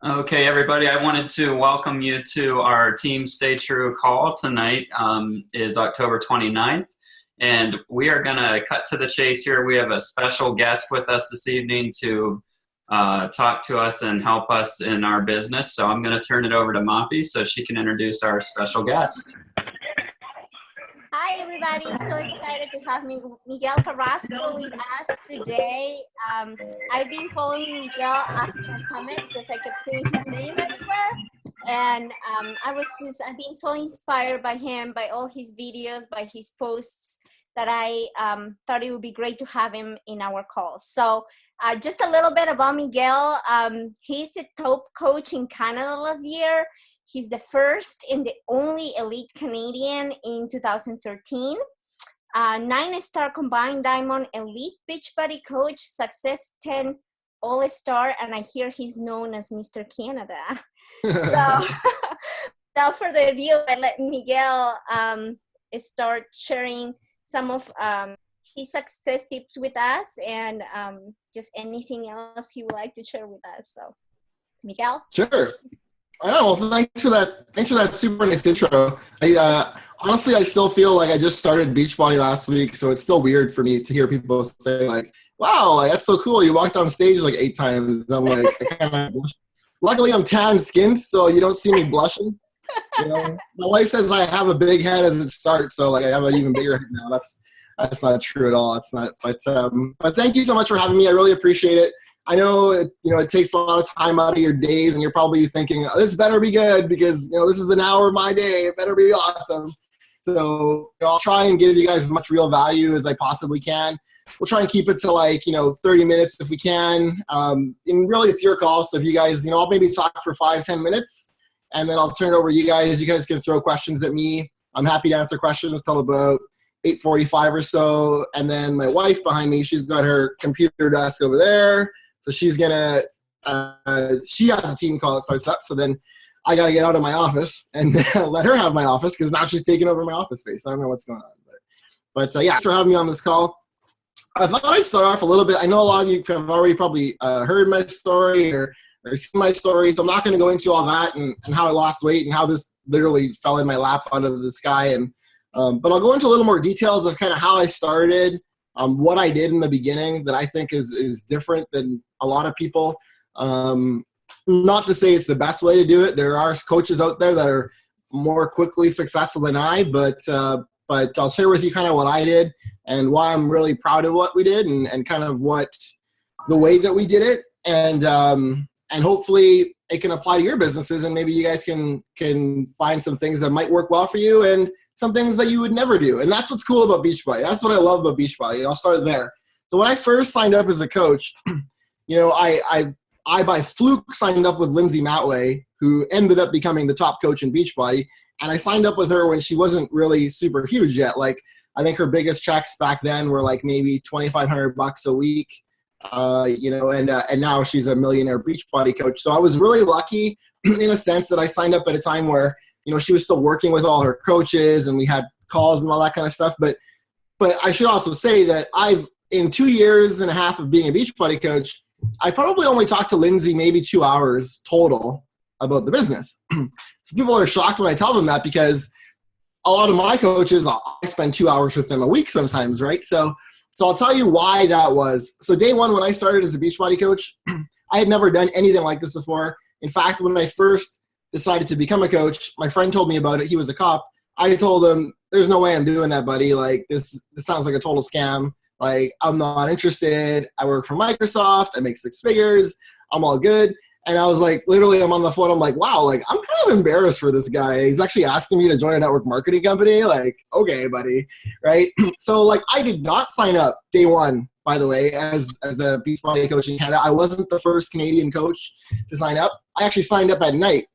Okay, everybody, I wanted to welcome you to our Team Stay True call. Tonight is October 29th, and we are going to cut to the chase here. We have a special guest with us this evening to talk to us and help us in our business. So I'm going to turn it over to Moppy so she can introduce our special guest. Hi, everybody. So excited to have Miguel Carrasco with us today. I've been following Miguel after Summit because I kept seeing his name everywhere. And I've been so inspired by him, by all his videos, by his posts, that I thought it would be great to have him in our call. So just a little bit about Miguel. He's a top coach in Canada last year. He's the first and the only elite Canadian in 2013. 9-star combined diamond elite beachbody coach, success 10 all-star, and I hear he's known as Mr. Canada. So without further ado, I let Miguel start sharing some of his success tips with us and just anything else he would like to share with us. So, Miguel? Sure. Oh, well, thanks for that super nice intro. Honestly, I still feel like I just started Beachbody last week, so it's still weird for me to hear people say like, "Wow, like, that's so cool! You walked on stage like 8 times." I'm like, I kind of. Luckily, I'm tan skinned, so you don't see me blushing. You know, my wife says I have a big head as it starts, so like I have an even bigger head now. That's not true at all. It's not. But thank you so much for having me. I really appreciate it. I know it takes a lot of time out of your days, and you're probably thinking, this better be good because this is an hour of my day. It better be awesome. So I'll try and give you guys as much real value as I possibly can. We'll try and keep it to 30 minutes if we can. And really, it's your call. So if you guys, I'll maybe talk for 5-10 minutes, and then I'll turn it over to you guys. You guys can throw questions at me. I'm happy to answer questions till about 8:45 or so. And then my wife behind me, she's got her computer desk over there. So she's going to, she has a team call that starts up. So then I got to get out of my office and let her have my office because now she's taking over my office space. I don't know what's going on. But yeah, thanks for having me on this call. I thought I'd start off a little bit. I know a lot of you have already probably heard my story or seen my story. So I'm not going to go into all that and how I lost weight and how this literally fell in my lap out of the sky. And but I'll go into a little more details of kind of how I started, what I did in the beginning that I think is different than a lot of people. Not to say it's the best way to do it. There are coaches out there that are more quickly successful than I, but I'll share with you kind of what I did and why I'm really proud of what we did and kind of what the way that we did it. And hopefully it can apply to your businesses and maybe you guys can find some things that might work well for you and some things that you would never do. And that's what's cool about Beachbody. That's what I love about Beachbody. And I'll start there. So when I first signed up as a coach, I by fluke signed up with Lindsay Matway, who ended up becoming the top coach in Beachbody. And I signed up with her when she wasn't really super huge yet. Like, I think her biggest checks back then were like maybe $2,500 a week. And now she's a millionaire Beachbody coach. So I was really lucky in a sense that I signed up at a time where, she was still working with all her coaches and we had calls and all that kind of stuff. But I should also say that in 2.5 years of being a Beachbody coach, I probably only talked to Lindsay maybe 2 hours total about the business. So people are shocked when I tell them that because a lot of my coaches, I spend 2 hours with them a week sometimes, right? So I'll tell you why that was. So day one, when I started as a Beachbody coach, I had never done anything like this before. In fact, when I first decided to become a coach, my friend told me about it. He was a cop. I told him, there's no way I'm doing that, buddy. Like, this sounds like a total scam. Like, I'm not interested. I work for Microsoft. I make 6 figures. I'm all good. And I was like, literally, I'm on the phone. I'm like, wow, like, I'm kind of embarrassed for this guy. He's actually asking me to join a network marketing company. Like, okay, buddy, right? So, like, I did not sign up day one, by the way, as a Beachbody coach in Canada. I wasn't the first Canadian coach to sign up. I actually signed up at night.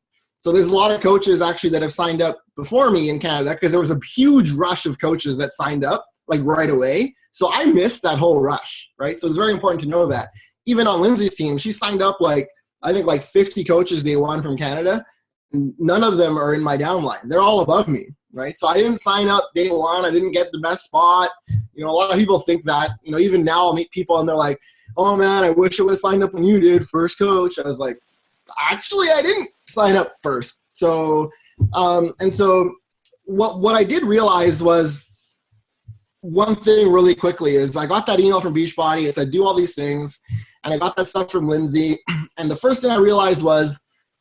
So there's a lot of coaches actually that have signed up before me in Canada because there was a huge rush of coaches that signed up like right away. So I missed that whole rush, right? So it's very important to know that. Even on Lindsay's team, she signed up like 50 coaches day one from Canada. None of them are in my downline. They're all above me, right? So I didn't sign up day one. I didn't get the best spot. A lot of people think that, even now I'll meet people and they're like, oh man, I wish I would have signed up when you did, first coach. I was like, actually, I didn't sign up first. So, and so what I did realize was one thing really quickly is I got that email from Beachbody. It said, do all these things. And I got that stuff from Lindsay. And the first thing I realized was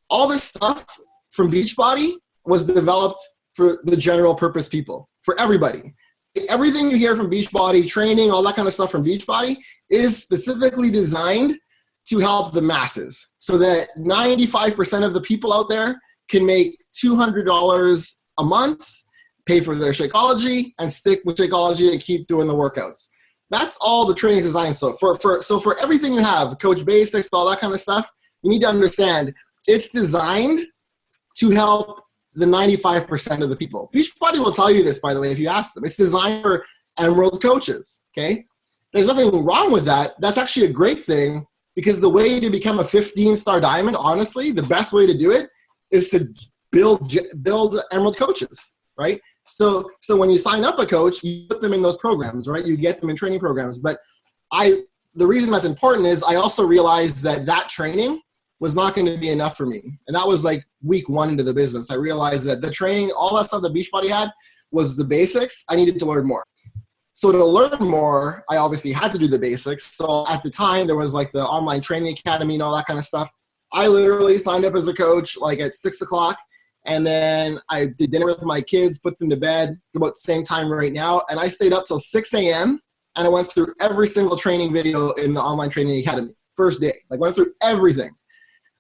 all this stuff from Beachbody was developed for the general purpose people, for everybody. Everything you hear from Beachbody, training, all that kind of stuff from Beachbody is specifically designed to help the masses so that 95% of the people out there can make $200 a month, pay for their Shakeology, and stick with Shakeology and keep doing the workouts. That's all the training is designed. So for everything you have, Coach Basics, all that kind of stuff, you need to understand it's designed to help the 95% of the people. Beachbody will tell you this, by the way, if you ask them. It's designed for Emerald coaches, okay? There's nothing wrong with that. That's actually a great thing because the way to become a 15-star diamond, honestly, the best way to do it is to build Emerald coaches, right? So when you sign up a coach, you put them in those programs, right? You get them in training programs. But the reason that's important is I also realized that training was not going to be enough for me. And that was like week 1 into the business. I realized that the training, all that stuff that Beachbody had was the basics. I needed to learn more. So to learn more, I obviously had to do the basics. So at the time, there was like the online training academy and all that kind of stuff. I literally signed up as a coach like at 6 o'clock. And then I did dinner with my kids, put them to bed. It's about the same time right now. And I stayed up till 6 a.m. and I went through every single training video in the online training academy. First day, like went through everything.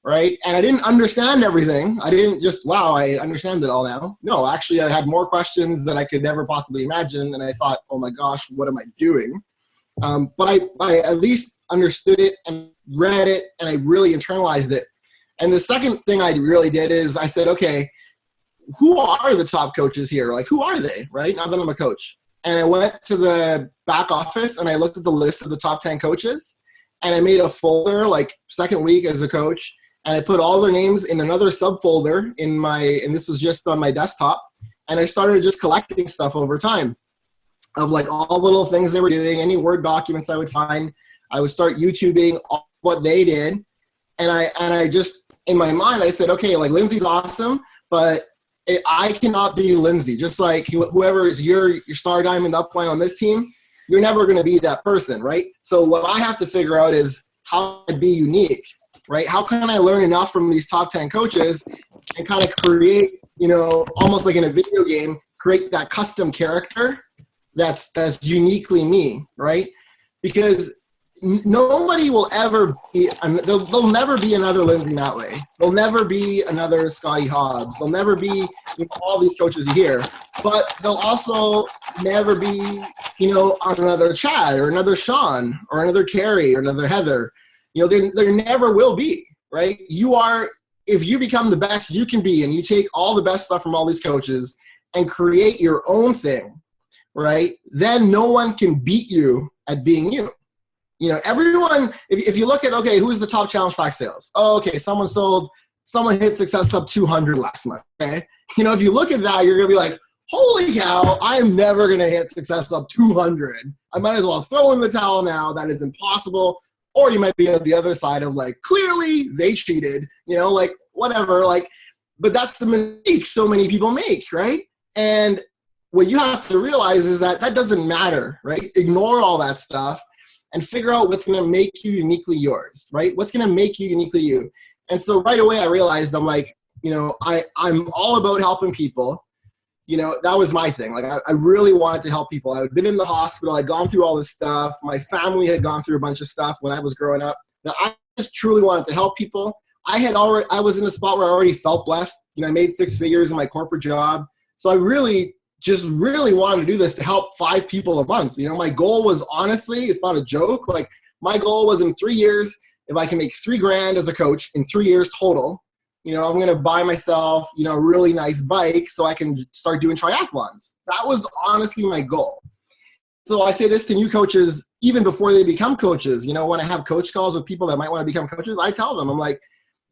Right? And I didn't understand everything. I didn't just, wow, I understand it all now. No, actually, I had more questions than I could never possibly imagine. And I thought, oh my gosh, what am I doing? But I at least understood it and read it, and I really internalized it. And the second thing I really did is I said, okay, who are the top coaches here? Like, who are they, right? Now that I'm a coach. And I went to the back office, and I looked at the list of the top 10 coaches, and I made a folder, like, second week as a coach, and I put all their names in another subfolder and this was just on my desktop. And I started just collecting stuff over time of like all the little things they were doing, any Word documents I would find. I would start YouTubing all what they did. And I just, in my mind, I said, okay, like Lindsay's awesome, but I cannot be Lindsay. Just like whoever is your star diamond upline on this team, you're never going to be that person, right? So what I have to figure out is how to be unique. Right? How can I learn enough from these top 10 coaches and kind of create, almost like in a video game, create that custom character that's uniquely me, right? Because nobody will ever be, there'll never be another Lindsay Matway. There'll never be another Scotty Hobbs. There'll never be all these coaches you hear, but there'll also never be, another Chad or another Sean or another Carrie or another Heather. There never will be, right? If you become the best you can be and you take all the best stuff from all these coaches and create your own thing, right? Then no one can beat you at being you. Everyone, if you look at, okay, who's the top Challenge Pack sales? Oh, okay, someone hit Success Club 200 last month, okay? If you look at that, you're going to be like, holy cow, I am never going to hit Success Club 200. I might as well throw in the towel now. That is impossible. Or you might be on the other side of like, clearly they cheated, like whatever, but that's the mistake so many people make, right? And what you have to realize is that doesn't matter, right? Ignore all that stuff and figure out what's going to make you uniquely yours, right? What's going to make you uniquely you. And so right away I realized I'm like, I'm all about helping people. That was my thing. Like, I really wanted to help people. I had been in the hospital. I'd gone through all this stuff. My family had gone through a bunch of stuff when I was growing up. Now, I just truly wanted to help people. I was in a spot where I already felt blessed. I made 6 figures in my corporate job. So I really wanted to do this to help 5 people a month. My goal was, honestly, it's not a joke. Like, my goal was in 3 years, if I can make $3,000 as a coach in 3 years total, I'm going to buy myself, a really nice bike so I can start doing triathlons. That was honestly my goal. So I say this to new coaches, even before they become coaches. When I have coach calls with people that might want to become coaches, I tell them, I'm like,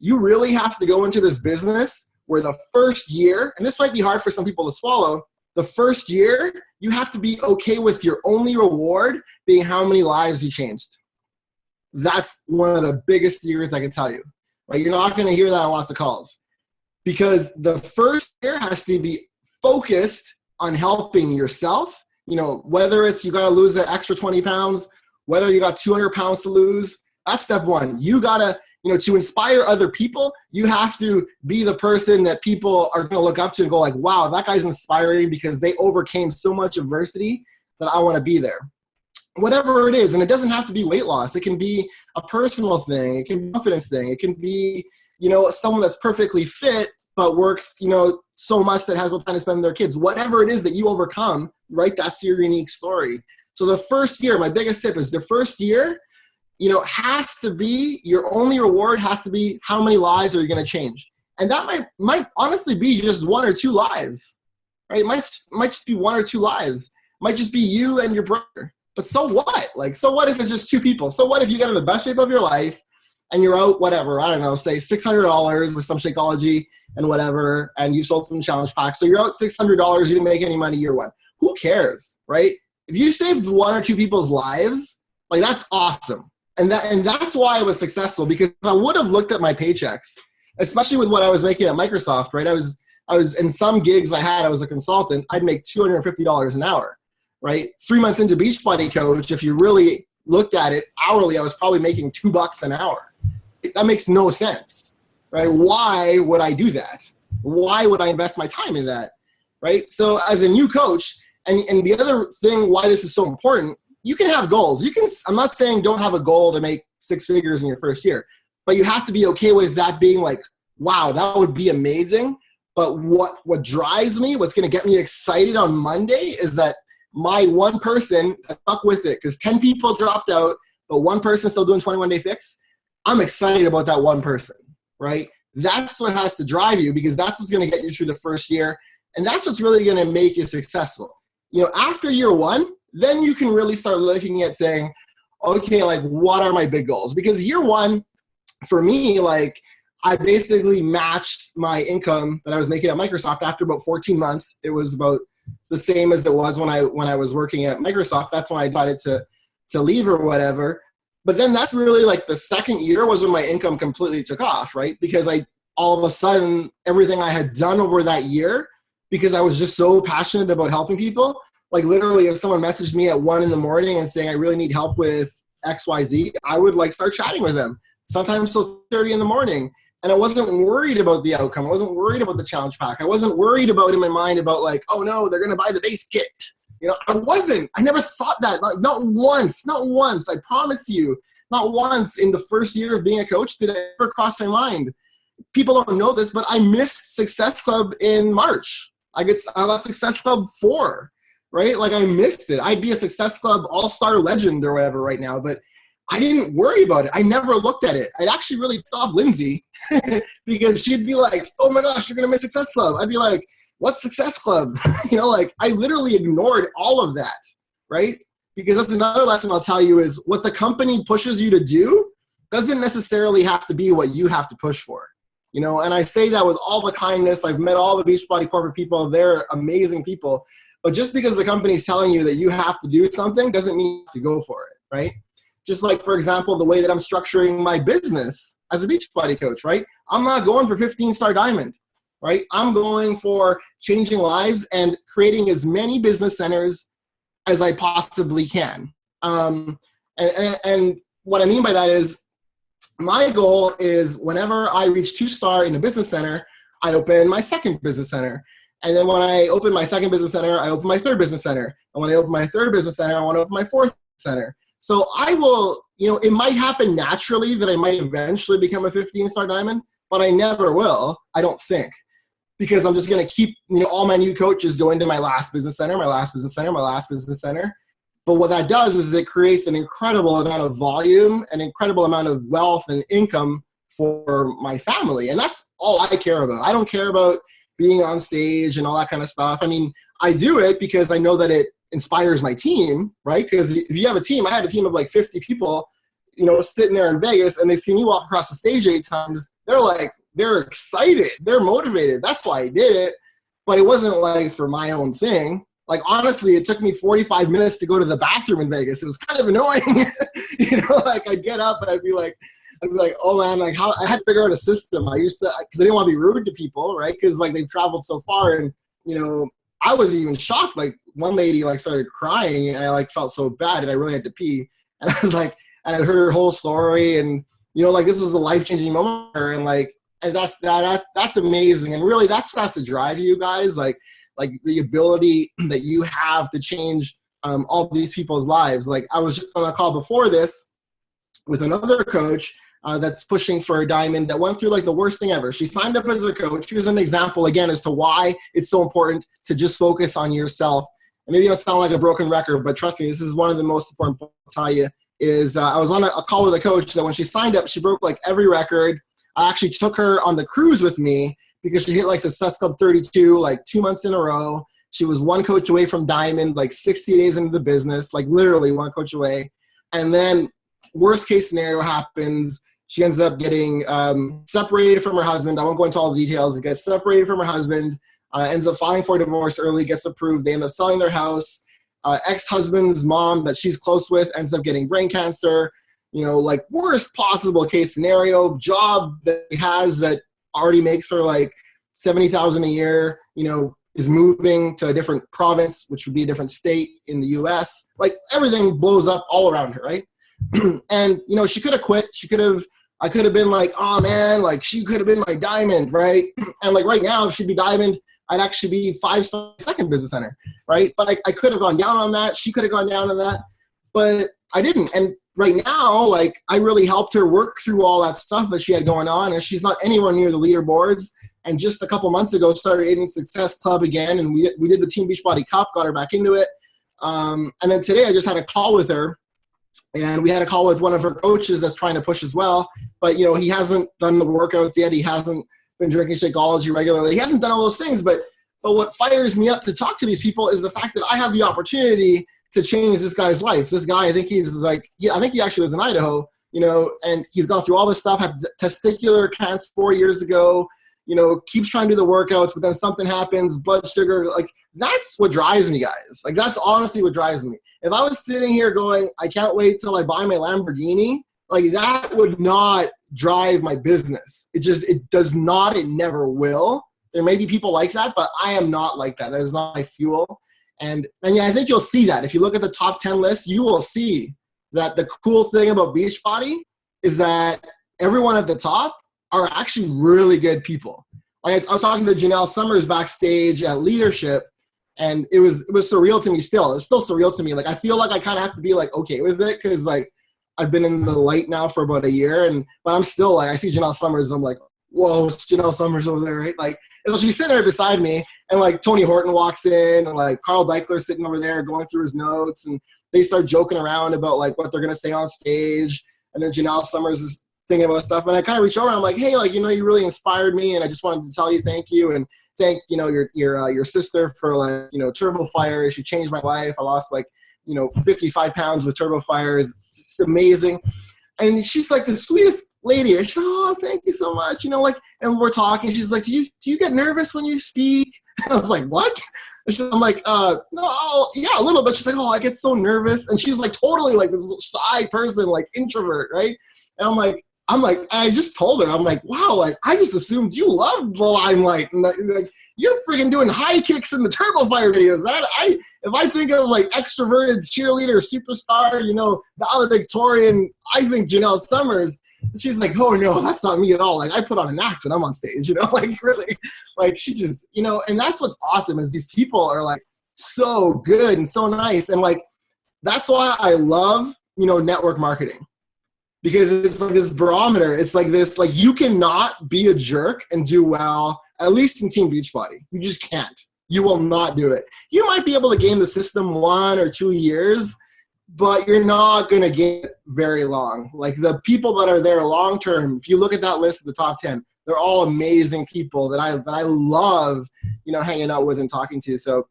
you really have to go into this business where the first year, and this might be hard for some people to swallow, the first year, you have to be okay with your only reward being how many lives you changed. That's one of the biggest secrets I can tell you. right? You're not going to hear that on lots of calls, because the first year has to be focused on helping yourself. You know, whether it's you got to lose an extra 20 pounds, whether you got 200 pounds to lose, that's step one. You got to, you know, to inspire other people, you have to be the person that people are going to look up to and go like, wow, that guy's inspiring because they overcame so much adversity that I want to be there. Whatever it is, and it doesn't have to be weight loss. It can be a personal thing. It can be a confidence thing. It can be, you know, someone that's perfectly fit but works, you know, so much that has no time to spend with their kids. Whatever it is that you overcome, right, that's your unique story. So the first year, my biggest tip is the first year, you know, has to be, your only reward has to be how many lives are you going to change. And that might honestly be just 1 or 2 lives, right? It might just be 1 or 2 lives. It might just be you and your brother. But so what? Like, so what if it's just 2 people? So what if you get in the best shape of your life and you're out, whatever, I don't know, say $600 with some Shakeology and whatever, and you sold some challenge packs. So you're out $600, you didn't make any money year 1. Who cares, right? If you saved 1 or 2 people's lives, like, that's awesome. And that's why I was successful, because if I would have looked at my paychecks, especially with what I was making at Microsoft, right? I was in some gigs I was a consultant, I'd make $250 an hour, right? 3 months into Beachbody Coach, if you really looked at it hourly, I was probably making $2 an hour. That makes no sense, right? Why would I do that? Why would I invest my time in that, right? So as a new coach, and the other thing why this is so important, you can have goals. I'm not saying don't have a goal to make 6 figures in your first year, but you have to be okay with that being like, wow, that would be amazing. But what drives me, what's going to get me excited on Monday is that my one person stuck with it, because 10 people dropped out, but one person still doing 21-day fix. I'm excited about that one person, right? That's what has to drive you, because that's what's going to get you through the first year. And that's what's really going to make you successful. You know, after year 1, then you can really start looking at saying, okay, like, what are my big goals? Because year 1, for me, like, I basically matched my income that I was making at Microsoft after about 14 months. It was about the same as it was when I was working at Microsoft. That's when I decided to leave or whatever. But then that's really like the second year was when my income completely took off, right? Because all of a sudden, everything I had done over that year, because I was just so passionate about helping people, like literally if someone messaged me at 1 a.m. and saying, I really need help with XYZ, I would like start chatting with them, sometimes till 30 a.m. And I wasn't worried about the outcome. I wasn't worried about the challenge pack. I wasn't worried about in my mind about like, oh no, they're going to buy the base kit. You know, I never thought that. Not once. I promise you, not once in the first year of being a coach did it ever cross my mind. People don't know this, but I missed Success Club in March. I got Success Club 4, right? Like I missed it. I'd be a Success Club all-star legend or whatever right now, but I didn't worry about it. I never looked at it. I'd actually really pissed off Lindsay because she'd be like, oh my gosh, you're going to miss Success Club. I'd be like, what's Success Club? You know, like I literally ignored all of that, right? Because that's another lesson I'll tell you is what the company pushes you to do doesn't necessarily have to be what you have to push for. You know, and I say that with all the kindness. I've met all the Beachbody corporate people. They're amazing people. But just because the company's telling you that you have to do something doesn't mean you have to go for it, right? Just like, for example, the way that I'm structuring my business as a Beachbody coach, right? I'm not going for 15-star diamond, right? I'm going for changing lives and creating as many business centers as I possibly can. And what I mean by that is my goal is whenever I reach 2-star in a business center, I open my second business center. And then when I open my second business center, I open my third business center. And when I open my third business center, I want to open my fourth center. So I will, you know, it might happen naturally that I might eventually become a 15-star diamond, but I never will, I don't think. Because I'm just going to keep, you know, all my new coaches go into my last business center, my last business center, my last business center. But what that does is it creates an incredible amount of volume, an incredible amount of wealth and income for my family. And that's all I care about. I don't care about being on stage and all that kind of stuff. I mean, I do it because I know that it inspires my team, right? Because if you have a team, I had a team of like 50 people, you know, sitting there in Vegas and they see me walk across the stage 8 times. They're excited. They're motivated. That's why I did it. But it wasn't like for my own thing. Like, honestly, it took me 45 minutes to go to the bathroom in Vegas. It was kind of annoying. You know, like I'd get up and I'd be like, I'd be like, oh man, like how I had to figure out a system. I used to, because I didn't want to be rude to people, right? Because like they've traveled so far, and I was even shocked. Like one lady like started crying, and I like felt so bad, and I really had to pee. And I was like, and I heard her whole story, and like this was a life-changing moment for her, and like, and that's amazing, and really that's what has to drive you guys, like the ability that you have to change all these people's lives. Like I was just on a call before this with another coach that's pushing for a diamond that went through like the worst thing ever. She signed up as a coach. Here's an example again as to why it's so important to just focus on yourself. And maybe I sound like a broken record, but trust me, this is one of the most important points I'll tell you is I was on a call with a coach that when she signed up, she broke like every record. I actually took her on the cruise with me because she hit like Success Club 32, like 2 months in a row. She was one coach away from diamond, like 60 days into the business, like literally one coach away. And then worst case scenario happens. She ends up getting separated from her husband. I won't go into all the details. It gets separated from her husband, ends up filing for divorce early, gets approved. They end up selling their house. Ex-husband's mom that she's close with ends up getting brain cancer. Like worst possible case scenario, job that he has that already makes her like $70,000 a year, is moving to a different province, which would be a different state in the US. Like everything blows up all around her, right? And, she could have quit. I could have been like, oh man, like she could have been my diamond, right? And like right now, if she'd be diamond, I'd actually be 5-star second business center, right? But I could have gone down on that. She could have gone down on that, but I didn't. And right now, like I really helped her work through all that stuff that she had going on, and she's not anywhere near the leaderboards. And just a couple months ago, started in Success Club again, and we did the Team Beachbody Cup, got her back into it. And then today, I just had a call with her, and we had a call with one of her coaches that's trying to push as well. But he hasn't done the workouts yet. He hasn't been drinking Shakeology regularly. He hasn't done all those things. But what fires me up to talk to these people is the fact that I have the opportunity to change this guy's life. This guy, I think he actually lives in Idaho, and he's gone through all this stuff, had testicular cancer 4 years ago, keeps trying to do the workouts, but then something happens, blood sugar, like that's what drives me, guys. Like that's honestly what drives me. If I was sitting here going, I can't wait till I buy my Lamborghini, like that would not drive my business. It does not, it never will. There may be people like that, but I am not like that. That is not my fuel. And yeah, I think you'll see that. If you look at the top 10 list, you will see that the cool thing about Beachbody is that everyone at the top are actually really good people. Like I was talking to Janelle Summers backstage at Leadership, and it was surreal to me still. It's still surreal to me. Like I feel like I kind of have to be like okay with it because like I've been in the light now for about a year, but I'm still like I see Janelle Summers, I'm like, whoa, it's Janelle Summers over there, right? Like and so she's sitting there beside me, and like Tony Horton walks in, and like Carl Deichler sitting over there going through his notes, and they start joking around about like what they're gonna say on stage, and then Janelle Summers is thinking about stuff, and I kind of reach over and I'm like, hey, like you really inspired me, and I just wanted to tell you thank you, and thank your sister for like Turbo Fire. She changed my life. I lost like 55 pounds with Turbo Fire. It's just amazing. And she's like the sweetest lady. She's like, oh, thank you so much. And we're talking. She's like, do you get nervous when you speak? And I was like, what? I'm like, no, yeah, a little bit. She's like, oh, I get so nervous. And she's like totally like this shy person, like introvert, right? And I'm like, I just told her, I'm like, wow, like I just assumed you loved the limelight, and like you're freaking doing high kicks in the Turbo Fire videos, man. If I think of like extroverted cheerleader, superstar, valedictorian, I think Janelle Summers. And she's like, oh no, that's not me at all. Like I put on an act when I'm on stage, like really, like she just, and that's what's awesome is these people are like so good and so nice, and like that's why I love network marketing. Because it's like this barometer. It's like this, like you cannot be a jerk and do well, at least in Team Beachbody. You just can't. You will not do it. You might be able to game the system 1 or 2 years, but you're not going to get very long. Like the people that are there long term, if you look at that list of the top 10, they're all amazing people that I love, hanging out with and talking to. So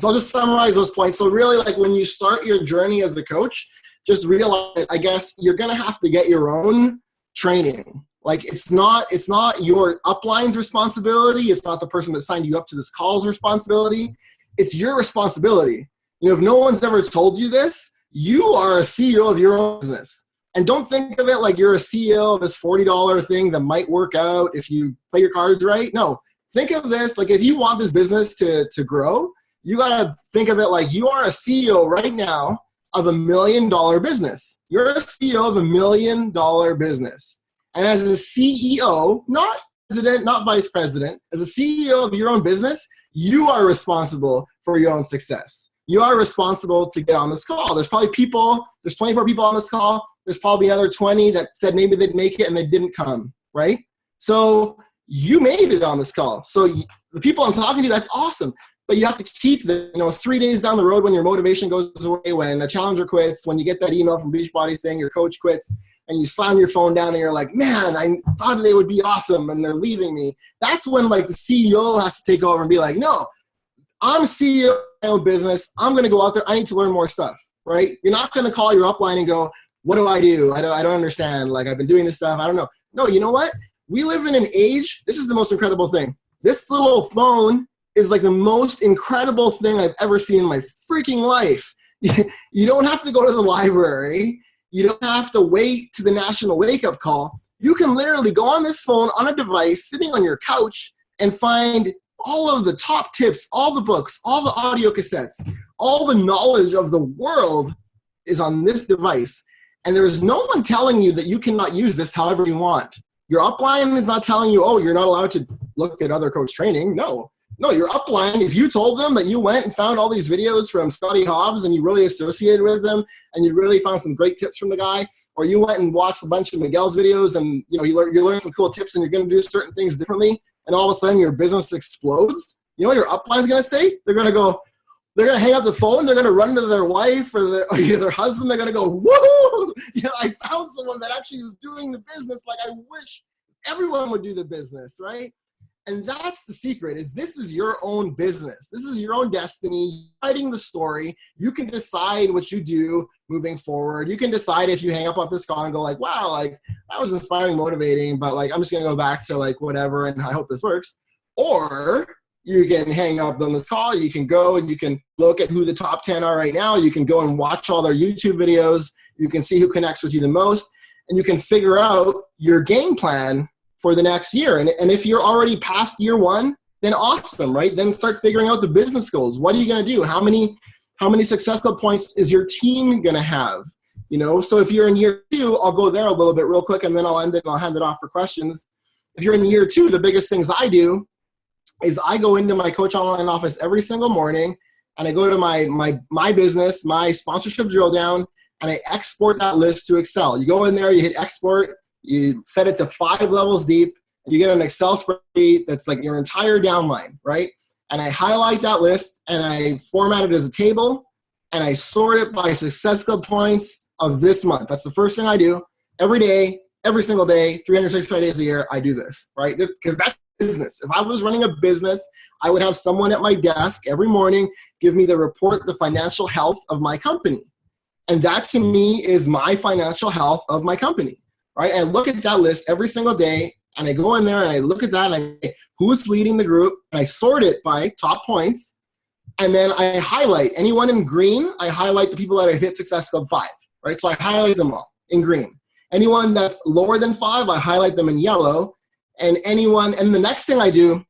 I'll just summarize those points. So really, like when you start your journey as a coach, just realize that I guess you're going to have to get your own training. Like it's not your upline's responsibility. It's not the person that signed you up to this call's responsibility. It's your responsibility. If no one's ever told you this, you are a CEO of your own business. And don't think of it like you're a CEO of this $40 thing that might work out if you play your cards right. No, think of this like if you want this business to grow, you got to think of it like you are a CEO right now of $1 million business. You're a CEO of $1 million business. And as a CEO, not president, not vice president, as a CEO of your own business, you are responsible for your own success. You are responsible to get on this call. There's probably there's 24 people on this call. There's probably another 20 that said maybe they'd make it and they didn't come, right? So you made it on this call. So the people I'm talking to, that's awesome. But you have to keep 3 days down the road when your motivation goes away, when a challenger quits, when you get that email from Beachbody saying your coach quits, and you slam your phone down and you're like, man, I thought they would be awesome and they're leaving me. That's when like the CEO has to take over and be like, no, I'm CEO of my own business. I'm going to go out there. I need to learn more stuff, right? You're not going to call your upline and go, what do? I don't understand. Like I've been doing this stuff. I don't know. No, you know what? We live in an age. This is the most incredible thing. This little phone is like the most incredible thing I've ever seen in my freaking life. You don't have to go to the library. You don't have to wait to the national wake-up call. You can literally go on this phone on a device sitting on your couch and find all of the top tips, all the books, all the audio cassettes, all the knowledge of the world is on this device. And there's no one telling you that you cannot use this however you want. Your upline is not telling you, oh, you're not allowed to look at other coach training. No, your upline, if you told them that you went and found all these videos from Scotty Hobbs and you really associated with them and you really found some great tips from the guy, or you went and watched a bunch of Miguel's videos and you learned some cool tips and you're going to do certain things differently, and all of a sudden your business explodes, you know what your upline is going to say? They're going to hang up the phone. They're going to run to their wife or their husband. They're going to go, whoa, I found someone that actually was doing the business like I wish everyone would do the business, right? And that's the secret, is this is your own business. This is your own destiny, writing the story. You can decide what you do moving forward. You can decide if you hang up off this call and go like, wow, like that was inspiring, motivating, but like I'm just going to go back to like whatever and I hope this works. Or you can hang up on this call. You can go and you can look at who the top 10 are right now. You can go and watch all their YouTube videos. You can see who connects with you the most. And you can figure out your game plan for the next year. And if you're already past year one, then awesome, right? Then start figuring out the business goals. What are you going to do? How many Success Club points is your team going to have? So if you're in year 2, I'll go there a little bit real quick and then I'll end it and I'll hand it off for questions. If you're in year 2, the biggest things I do is I go into my Coach Online office every single morning and I go to my business, my sponsorship drill down, and I export that list to Excel. You go in there, you hit export, you set it to 5 levels deep, and you get an Excel spreadsheet that's like your entire downline, right? And I highlight that list and I format it as a table and I sort it by Success Club points of this month. That's the first thing I do every day, every single day, 365 days a year. I do this, right? Because that's business. If I was running a business, I would have someone at my desk every morning give me the report, the financial health of my company. And that to me is my financial health of my company, right? And I look at that list every single day and I go in there and I look at that and I who's leading the group and I sort it by top points. And then I highlight anyone in green. I highlight the people that have hit Success Club 5, right? So I highlight them all in green. Anyone that's lower than 5, I highlight them in yellow. And the next thing I do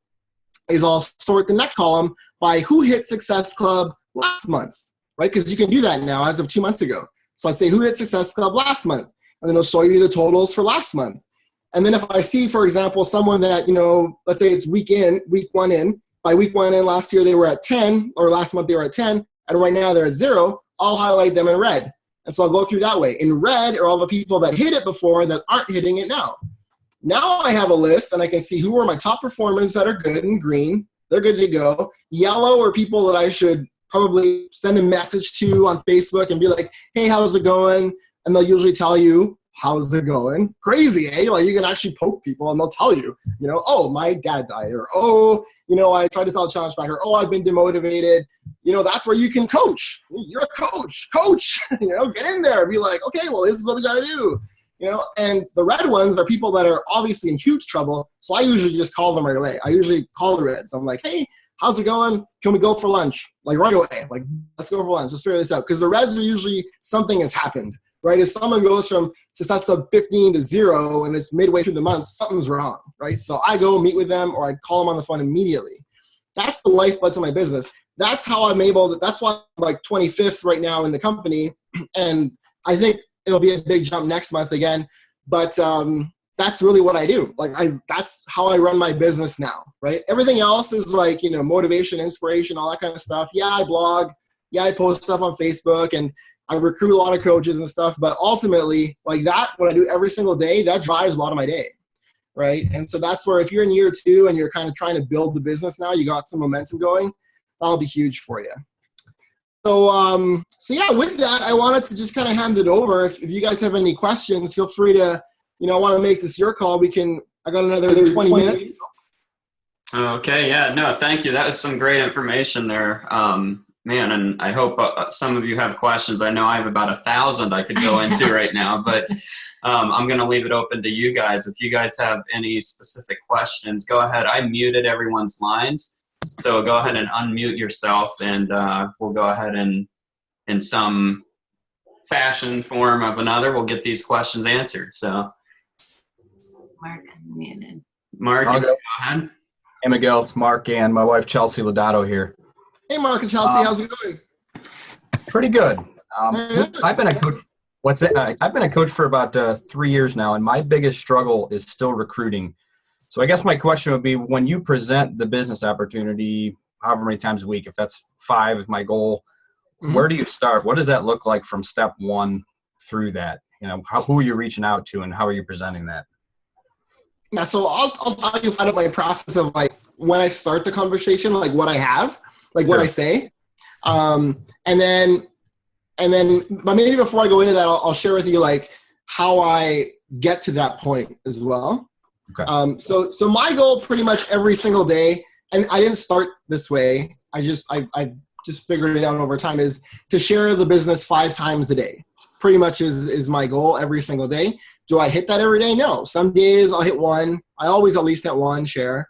is I'll sort the next column by who hit Success Club last month, right? Because you can do that now as of 2 months ago. So I say who hit Success Club last month, and then it'll show you the totals for last month. And then if I see, for example, someone that, let's say it's week 1 in, by week 1 in last year they were at 10, or last month they were at 10, and right now they're at 0, I'll highlight them in red. And so I'll go through that way. In red are all the people that hit it before that aren't hitting it now. Now I have a list and I can see who are my top performers that are good in green. They're good to go. Yellow are people that I should probably send a message to on Facebook and be like, hey, how's it going? And they'll usually tell you, how's it going? Crazy, eh? Like you can actually poke people and they'll tell you, oh, my dad died, or, oh, I tried to sell a challenge back, or, oh, I've been demotivated. That's where you can coach. You're a coach, get in there. Be like, okay, well, this is what we got to do. And the red ones are people that are obviously in huge trouble. So I usually just call them right away. I usually call the reds. I'm like, hey, how's it going? Can we go for lunch? Like right away. Like, let's go for lunch. Let's figure this out. Because the reds are usually something has happened, right? If someone goes from success of 15 to 0 and it's midway through the month, something's wrong, right? So I go meet with them or I call them on the phone immediately. That's the lifeblood to my business. That's how I'm able to, that's why I'm like 25th right now in the company. And I think it'll be a big jump next month again. But that's really what I do. Like that's how I run my business now, right? Everything else is like, you know, motivation, inspiration, all that kind of stuff. Yeah, I blog. Yeah, I post stuff on Facebook and I recruit a lot of coaches and stuff. But ultimately, like that, what I do every single day, that drives a lot of my day, right? And so that's where if you're in year 2 and you're kind of trying to build the business now, you got some momentum going, that'll be huge for you. So, so yeah, with that, I wanted to just kind of hand it over. If you guys have any questions, feel free to, you know, I want to make this your call. I got another 20 minutes. Okay. Yeah, no, thank you. That was some great information there. Man, and I hope some of you have questions. I know I have about 1,000 I could go into right now, but I'm going to leave it open to you guys. If you guys have any specific questions, go ahead. I muted everyone's lines. So go ahead and unmute yourself and we'll go ahead and in some fashion, form of another, we'll get these questions answered. So Mark, unmuted. Mark, you go ahead. Hey, Miguel, it's Mark and my wife, Chelsea Lodato here. Hey, Mark and Chelsea, how's it going? Pretty good. I've been a coach. I've been a coach for about 3 years now, and my biggest struggle is still recruiting. So I guess my question would be, when you present the business opportunity, however many times a week, if that's 5 is my goal, where do you start? What does that look like from step 1 through that? You know, who are you reaching out to, and how are you presenting that? Yeah, so I'll tell you kind of my process of like when I start the conversation, like what I have, like what I say, and then, but maybe before I go into that, I'll share with you like how I get to that point as well. Okay. So my goal pretty much every single day, and I didn't start this way. I just figured it out over time, is to share the business 5 times a day. Pretty much is my goal every single day. Do I hit that every day? No. Some days I'll hit 1. I always at least hit 1 share.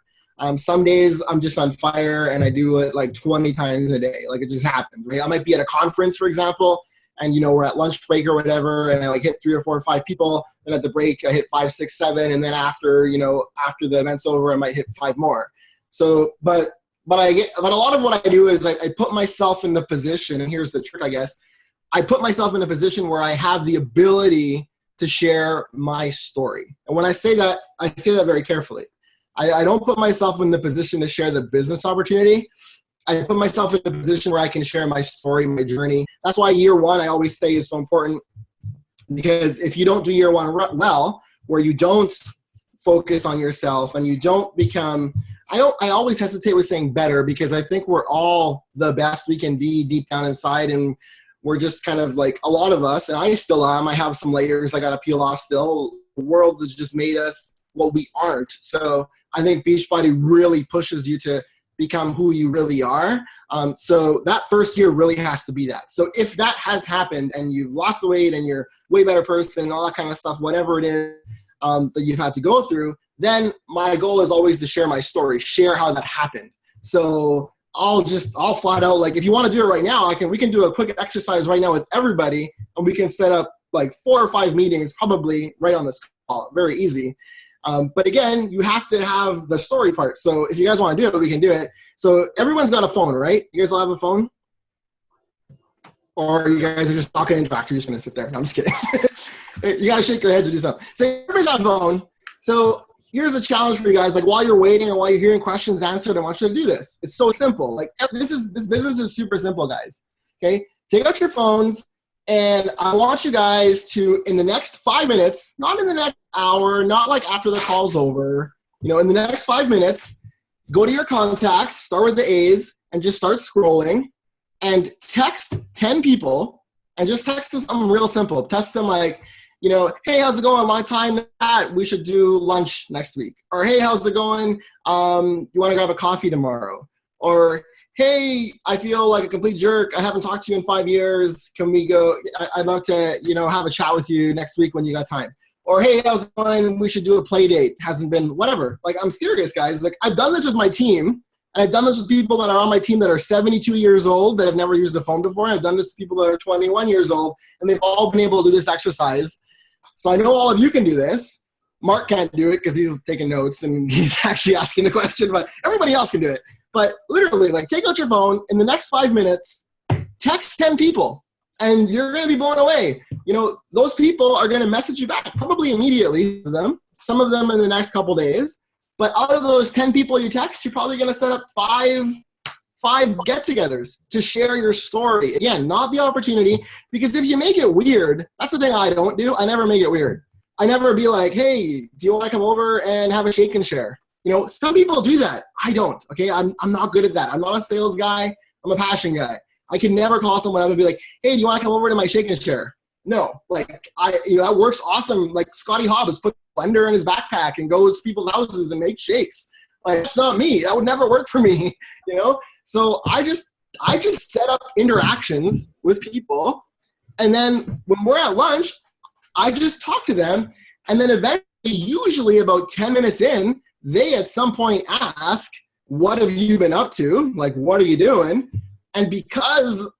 Some days I'm just on fire and I do it like 20 times a day. Like it just happened, right? I might be at a conference, for example, and, you know, we're at lunch break or whatever, and I like hit 3 or 4 or 5 people. And at the break, I hit 5, 6, 7. And then after, you know, after the event's over, I might hit 5 more. So, but a lot of what I do is I put myself in the position, and here's the trick, I guess. I put myself in a position where I have the ability to share my story. And when I say that very carefully. I don't put myself in the position to share the business opportunity. I put myself in a position where I can share my story, my journey. That's why year 1, I always say, is so important, because if you don't do year 1 well, where you don't focus on yourself and you don't become, I always hesitate with saying better, because I think we're all the best we can be deep down inside, and we're just kind of like, a lot of us, and I still am, I have some layers I got to peel off still. The world has just made us what we aren't. So I think Beachbody really pushes you to become who you really are. So that first year really has to be that. So if that has happened and you've lost the weight and you're a way better person and all that kind of stuff, whatever it is that you've had to go through, then my goal is always to share my story, share how that happened. So I'll flat out, like, if you want to do it right now, we can do a quick exercise right now with everybody, and we can set up like 4 or 5 meetings probably right on this call. Very easy. But again, you have to have the story part. So if you guys want to do it, we can do it. So everyone's got a phone, right? You guys all have a phone? Or you guys are just talking into back, you're just going to sit there. No, I'm just kidding. You got to shake your head to do something. So everybody's on a phone. So here's a challenge for you guys. Like, while you're waiting or while you're hearing questions answered, I want you to do this. It's so simple. Like, this business is super simple, guys. Okay? Take out your phones, and I want you guys to, in the next 5 minutes, not in the next hour, not like after the call's over, you know, in the next 5 minutes, go to your contacts, start with the A's, and just start scrolling, and text 10 people, and just text them something real simple. Text them like, you know, hey, how's it going? Long time, we should do lunch next week. Or, hey, how's it going? You want to grab a coffee tomorrow? Or, hey, I feel like a complete jerk. I haven't talked to you in 5 years. Can we go? I'd love to, you know, have a chat with you next week when you got time. Or, hey, how's it going? We should do a play date. Hasn't been, whatever. Like, I'm serious, guys. Like, I've done this with my team, And I've done this with people that are on my team that are 72 years old that have never used a phone before. I've done this with people that are 21 years old, and they've all been able to do this exercise. So I know all of you can do this. Mark can't do it because he's taking notes and he's actually asking the question, but everybody else can do it. But literally, like, take out your phone. In the next 5 minutes, text 10 people, and you're going to be blown away. You know, those people are going to message you back, probably immediately, some of them in the next couple days. But out of those 10 people you text, you're probably going to set up five get-togethers to share your story. Again, not the opportunity, because if you make it weird, that's the thing I don't do. I never make it weird. I never be like, hey, do you want to come over and have a shake and share? You know, some people do that. I don't, okay? I'm not good at that. I'm not a sales guy. I'm a passion guy. I can never call someone up and be like, hey, do you want to come over to my shake and share? No, like, that works awesome. Like, Scotty Hobbs puts a blender in his backpack and goes to people's houses and makes shakes. Like, that's not me. That would never work for me, you know? So I just set up interactions with people, and then when we're at lunch, I just talk to them, and then eventually, usually about 10 minutes in, they at some point ask, what have you been up to? Like, what are you doing? And because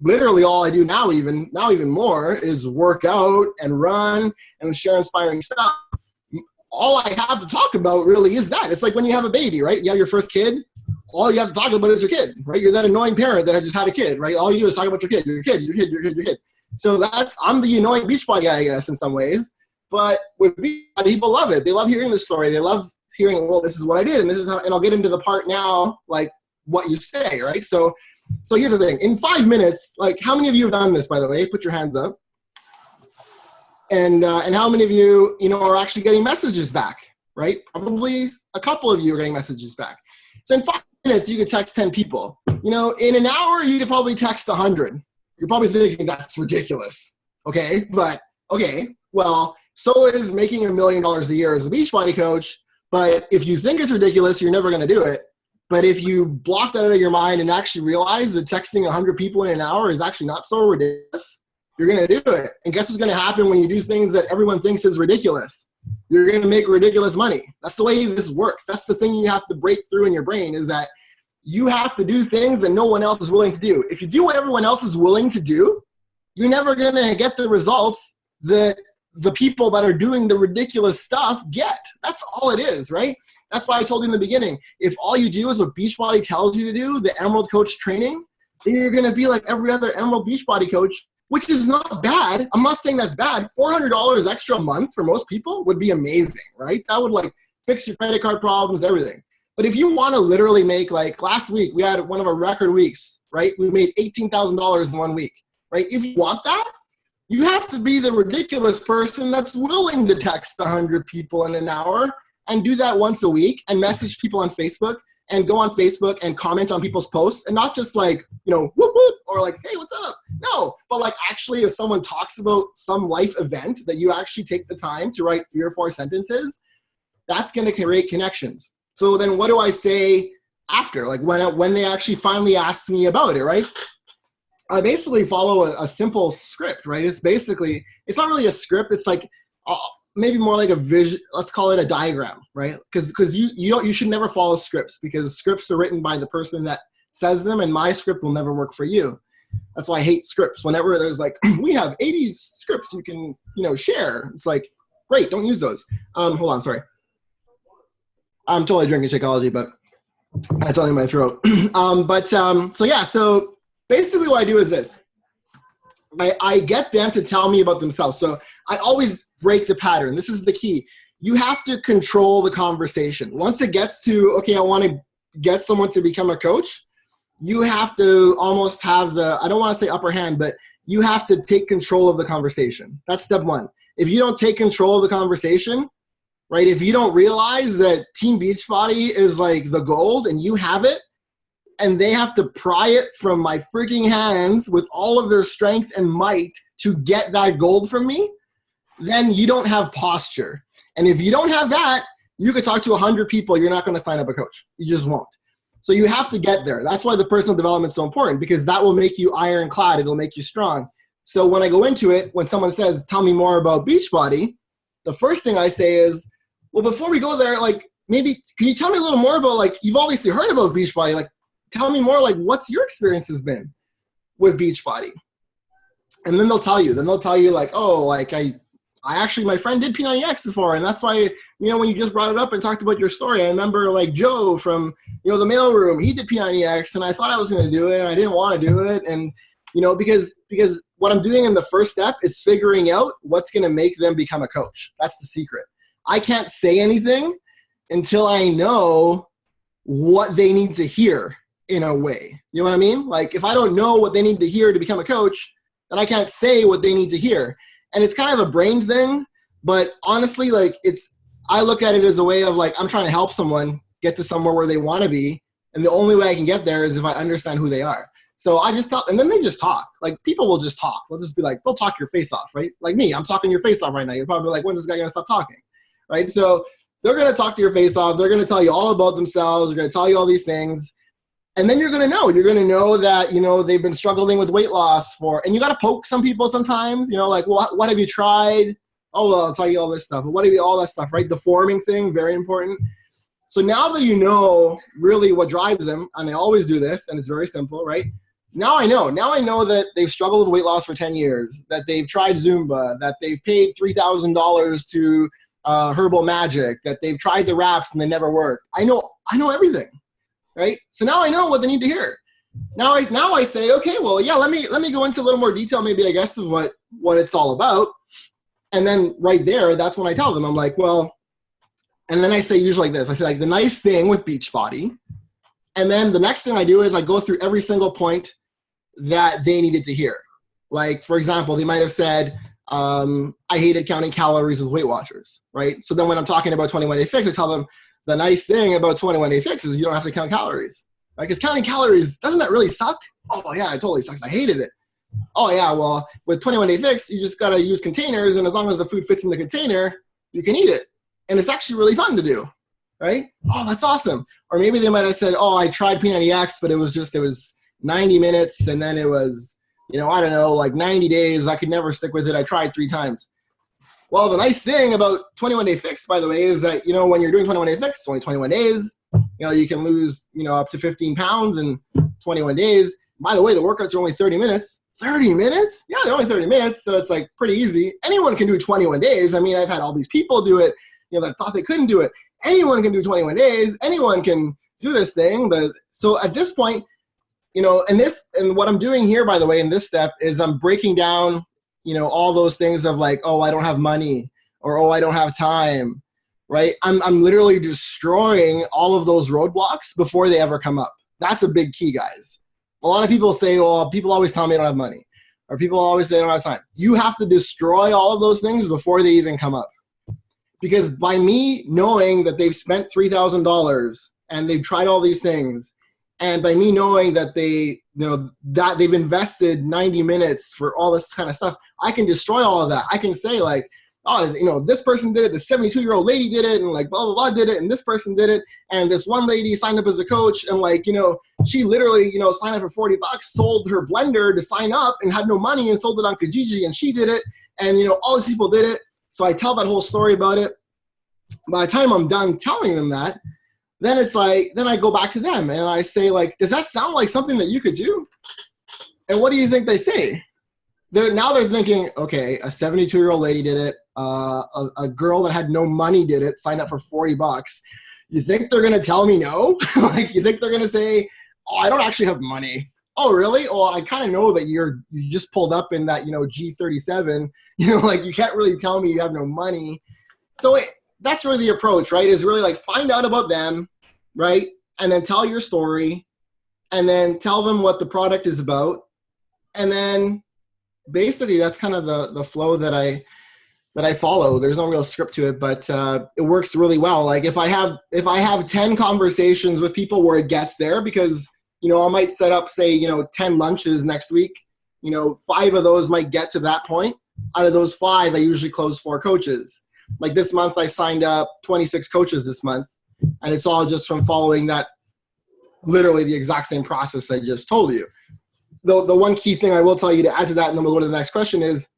literally all I do now even more is work out and run and share inspiring stuff, all I have to talk about really is that. It's like when you have a baby, right? You have your first kid, all you have to talk about is your kid, right? You're that annoying parent that just had a kid, right? All you do is talk about your kid, your kid, your kid, your kid, your kid. So I'm the annoying Beachbody guy, I guess, in some ways. But with Beachbody, people love it. They love hearing the story. They love hearing, well, this is what I did, and this is how, and I'll get into the part now, like what you say, right? So here's the thing. In 5 minutes, like, how many of you have done this, by the way? Put your hands up. And how many of you, are actually getting messages back, right? Probably a couple of you are getting messages back. So in 5 minutes, you could text 10 people. In an hour, you could probably text 100. You're probably thinking that's ridiculous, okay? But, okay, well, so is making $1 million a year as a Beachbody coach. But if you think it's ridiculous, you're never going to do it. But if you block that out of your mind and actually realize that texting 100 people in an hour is actually not so ridiculous, you're going to do it. And guess what's going to happen when you do things that everyone thinks is ridiculous? You're going to make ridiculous money. That's the way this works. That's the thing you have to break through in your brain, is that you have to do things that no one else is willing to do. If you do what everyone else is willing to do, you're never going to get the results that the people that are doing the ridiculous stuff get. That's all it is, right? That's why I told you in the beginning, if all you do is what Beachbody tells you to do, the Emerald Coach training, then you're going to be like every other Emerald Beachbody coach, which is not bad. I'm not saying that's bad. $400 extra a month for most people would be amazing, right? That would like fix your credit card problems, everything. But if you want to literally make, like last week, we had one of our record weeks, right? We made $18,000 in 1 week, right? If you want that, you have to be the ridiculous person that's willing to text 100 people in an hour and do that once a week and message people on Facebook and go on Facebook and comment on people's posts, and not just like, whoop whoop, or like, hey, what's up? No, but like actually if someone talks about some life event that you actually take the time to write 3 or 4 sentences, that's going to create connections. So then what do I say after? Like when they actually finally ask me about it, right? I basically follow a simple script, right? It's not really a script. It's like maybe more like a vision. Let's call it a diagram, right? Because you should never follow scripts, because scripts are written by the person that says them, and my script will never work for you. That's why I hate scripts. Whenever there's like, we have 80 scripts you can share. It's like, great, don't use those. Hold on, sorry. I'm totally drinking Shakeology, but that's only in my throat. So basically what I do is this. I get them to tell me about themselves. So I always break the pattern. This is the key. You have to control the conversation. Once it gets to, okay, I want to get someone to become a coach, you have to almost have I don't want to say upper hand, but you have to take control of the conversation. That's step one. If you don't take control of the conversation, right, if you don't realize that Team Beachbody is like the gold and you have it, and they have to pry it from my freaking hands with all of their strength and might to get that gold from me, then you don't have posture. And if you don't have that, you could talk to 100 people, you're not going to sign up a coach. You just won't. So you have to get there. That's why the personal development is so important, because that will make you ironclad. It'll make you strong. So when I go into it, when someone says, tell me more about Beachbody, the first thing I say is, well, before we go there, like, maybe can you tell me a little more about, like, you've obviously heard about Beachbody. Like, tell me more, like, what's your experience has been with Beachbody? And then they'll tell you. Then they'll tell you, like, oh, like, I actually, my friend did P90X before, and that's why, you know, when you just brought it up and talked about your story, I remember, like, Joe from, you know, the mailroom, he did P90X, and I thought I was going to do it, and I didn't want to do it, and, you know, because what I'm doing in the first step is figuring out what's going to make them become a coach. That's the secret. I can't say anything until I know what they need to hear in a way. You know what I mean? Like, if I don't know what they need to hear to become a coach, then I can't say what they need to hear. And it's kind of a brain thing, but honestly, like, I look at it as a way of, like, I'm trying to help someone get to somewhere where they want to be. And the only way I can get there is if I understand who they are. So I just talk, and then they just talk. Like, people will just talk. They'll just be like, they'll talk your face off, right? Like me, I'm talking your face off right now. You're probably like, when's this guy going to stop talking? Right? So they're going to talk to your face off. They're going to tell you all about themselves. They're going to tell you all these things. And then you're going to know. You're going to know that, you know, they've been struggling with weight loss and you got to poke some people sometimes, you know, like, well, what have you tried? Oh, well, I'll tell you all this stuff. All that stuff, right? The forming thing, very important. So now that you know really what drives them, and I always do this, and it's very simple, right? Now I know that they've struggled with weight loss for 10 years, that they've tried Zumba, that they've paid $3,000 to Herbal Magic, that they've tried the wraps and they never work. I know everything, right? So now I know what they need to hear. Now I say, okay, well, yeah, let me go into a little more detail, maybe, I guess, of what it's all about. And then right there, that's when I tell them, I'm like, well, and then I say usually like this. I say, like, the nice thing with Beachbody, and then the next thing I do is I go through every single point that they needed to hear. Like, for example, they might have said, I hated counting calories with Weight Watchers, right? So then when I'm talking about 21 Day Fix, I tell them the nice thing about 21 Day Fix is you don't have to count calories, right? Because counting calories, doesn't that really suck? Oh yeah, it totally sucks. I hated it. Oh yeah, well, with 21 Day Fix, you just got to use containers, and as long as the food fits in the container, you can eat it. And it's actually really fun to do, right? Oh, that's awesome. Or maybe they might have said, oh, I tried P90X, but it was 90 minutes, and then it was, you know, I don't know, like 90 days. I could never stick with it. I tried 3 times. Well, the nice thing about 21 Day Fix, by the way, is that, you know, when you're doing 21 Day Fix, it's only 21 days. You know, you can lose, you know, up to 15 pounds in 21 days. By the way, the workouts are only 30 minutes. 30 minutes? Yeah, they're only 30 minutes, so it's, like, pretty easy. Anyone can do 21 days. I mean, I've had all these people do it, you know, that thought they couldn't do it. Anyone can do 21 days. Anyone can do this thing. So at this point, you know, and what I'm doing here, by the way, in this step is I'm breaking down, you know, all those things of, like, oh, I don't have money, or, oh, I don't have time, right? I'm literally destroying all of those roadblocks before they ever come up. That's a big key, guys. A lot of people say, well, people always tell me I don't have money, or people always say I don't have time. You have to destroy all of those things before they even come up. Because by me knowing that they've spent $3,000 and they've tried all these things, and by me knowing that that they've invested 90 minutes for all this kind of stuff, I can destroy all of that. I can say, like, oh, you know, this person did it, the 72-year-old lady did it, and, like, blah, blah, blah did it, and this person did it, and this one lady signed up as a coach, and, like, you know, she literally, you know, signed up for $40, sold her blender to sign up and had no money and sold it on Kijiji, and she did it, and, you know, all these people did it. So I tell that whole story about it. By the time I'm done telling them that, then it's like, then I go back to them and I say, like, does that sound like something that you could do? And what do you think they say? Now they're thinking, okay, a 72-year-old lady did it. A girl that had no money did it, signed up for $40. You think they're going to tell me no? Like, you think they're going to say, oh, I don't actually have money. Oh, really? Well, I kind of know that you just pulled up in that, you know, G37. You know, like, you can't really tell me you have no money. So that's really the approach, right? Is really, like, find out about them, right? And then tell your story, and then tell them what the product is about. And then basically that's kind of the flow that I follow. There's no real script to it, but it works really well. Like, if I have 10 conversations with people where it gets there, because, you know, I might set up, say, you know, 10 lunches next week, you know, 5 of those might get to that point. Out of those 5, I usually close 4 coaches. Like, this month I signed up 26 coaches this month, and it's all just from following that, literally the exact same process I just told you. The one key thing I will tell you to add to that, and then we'll go to the next question, is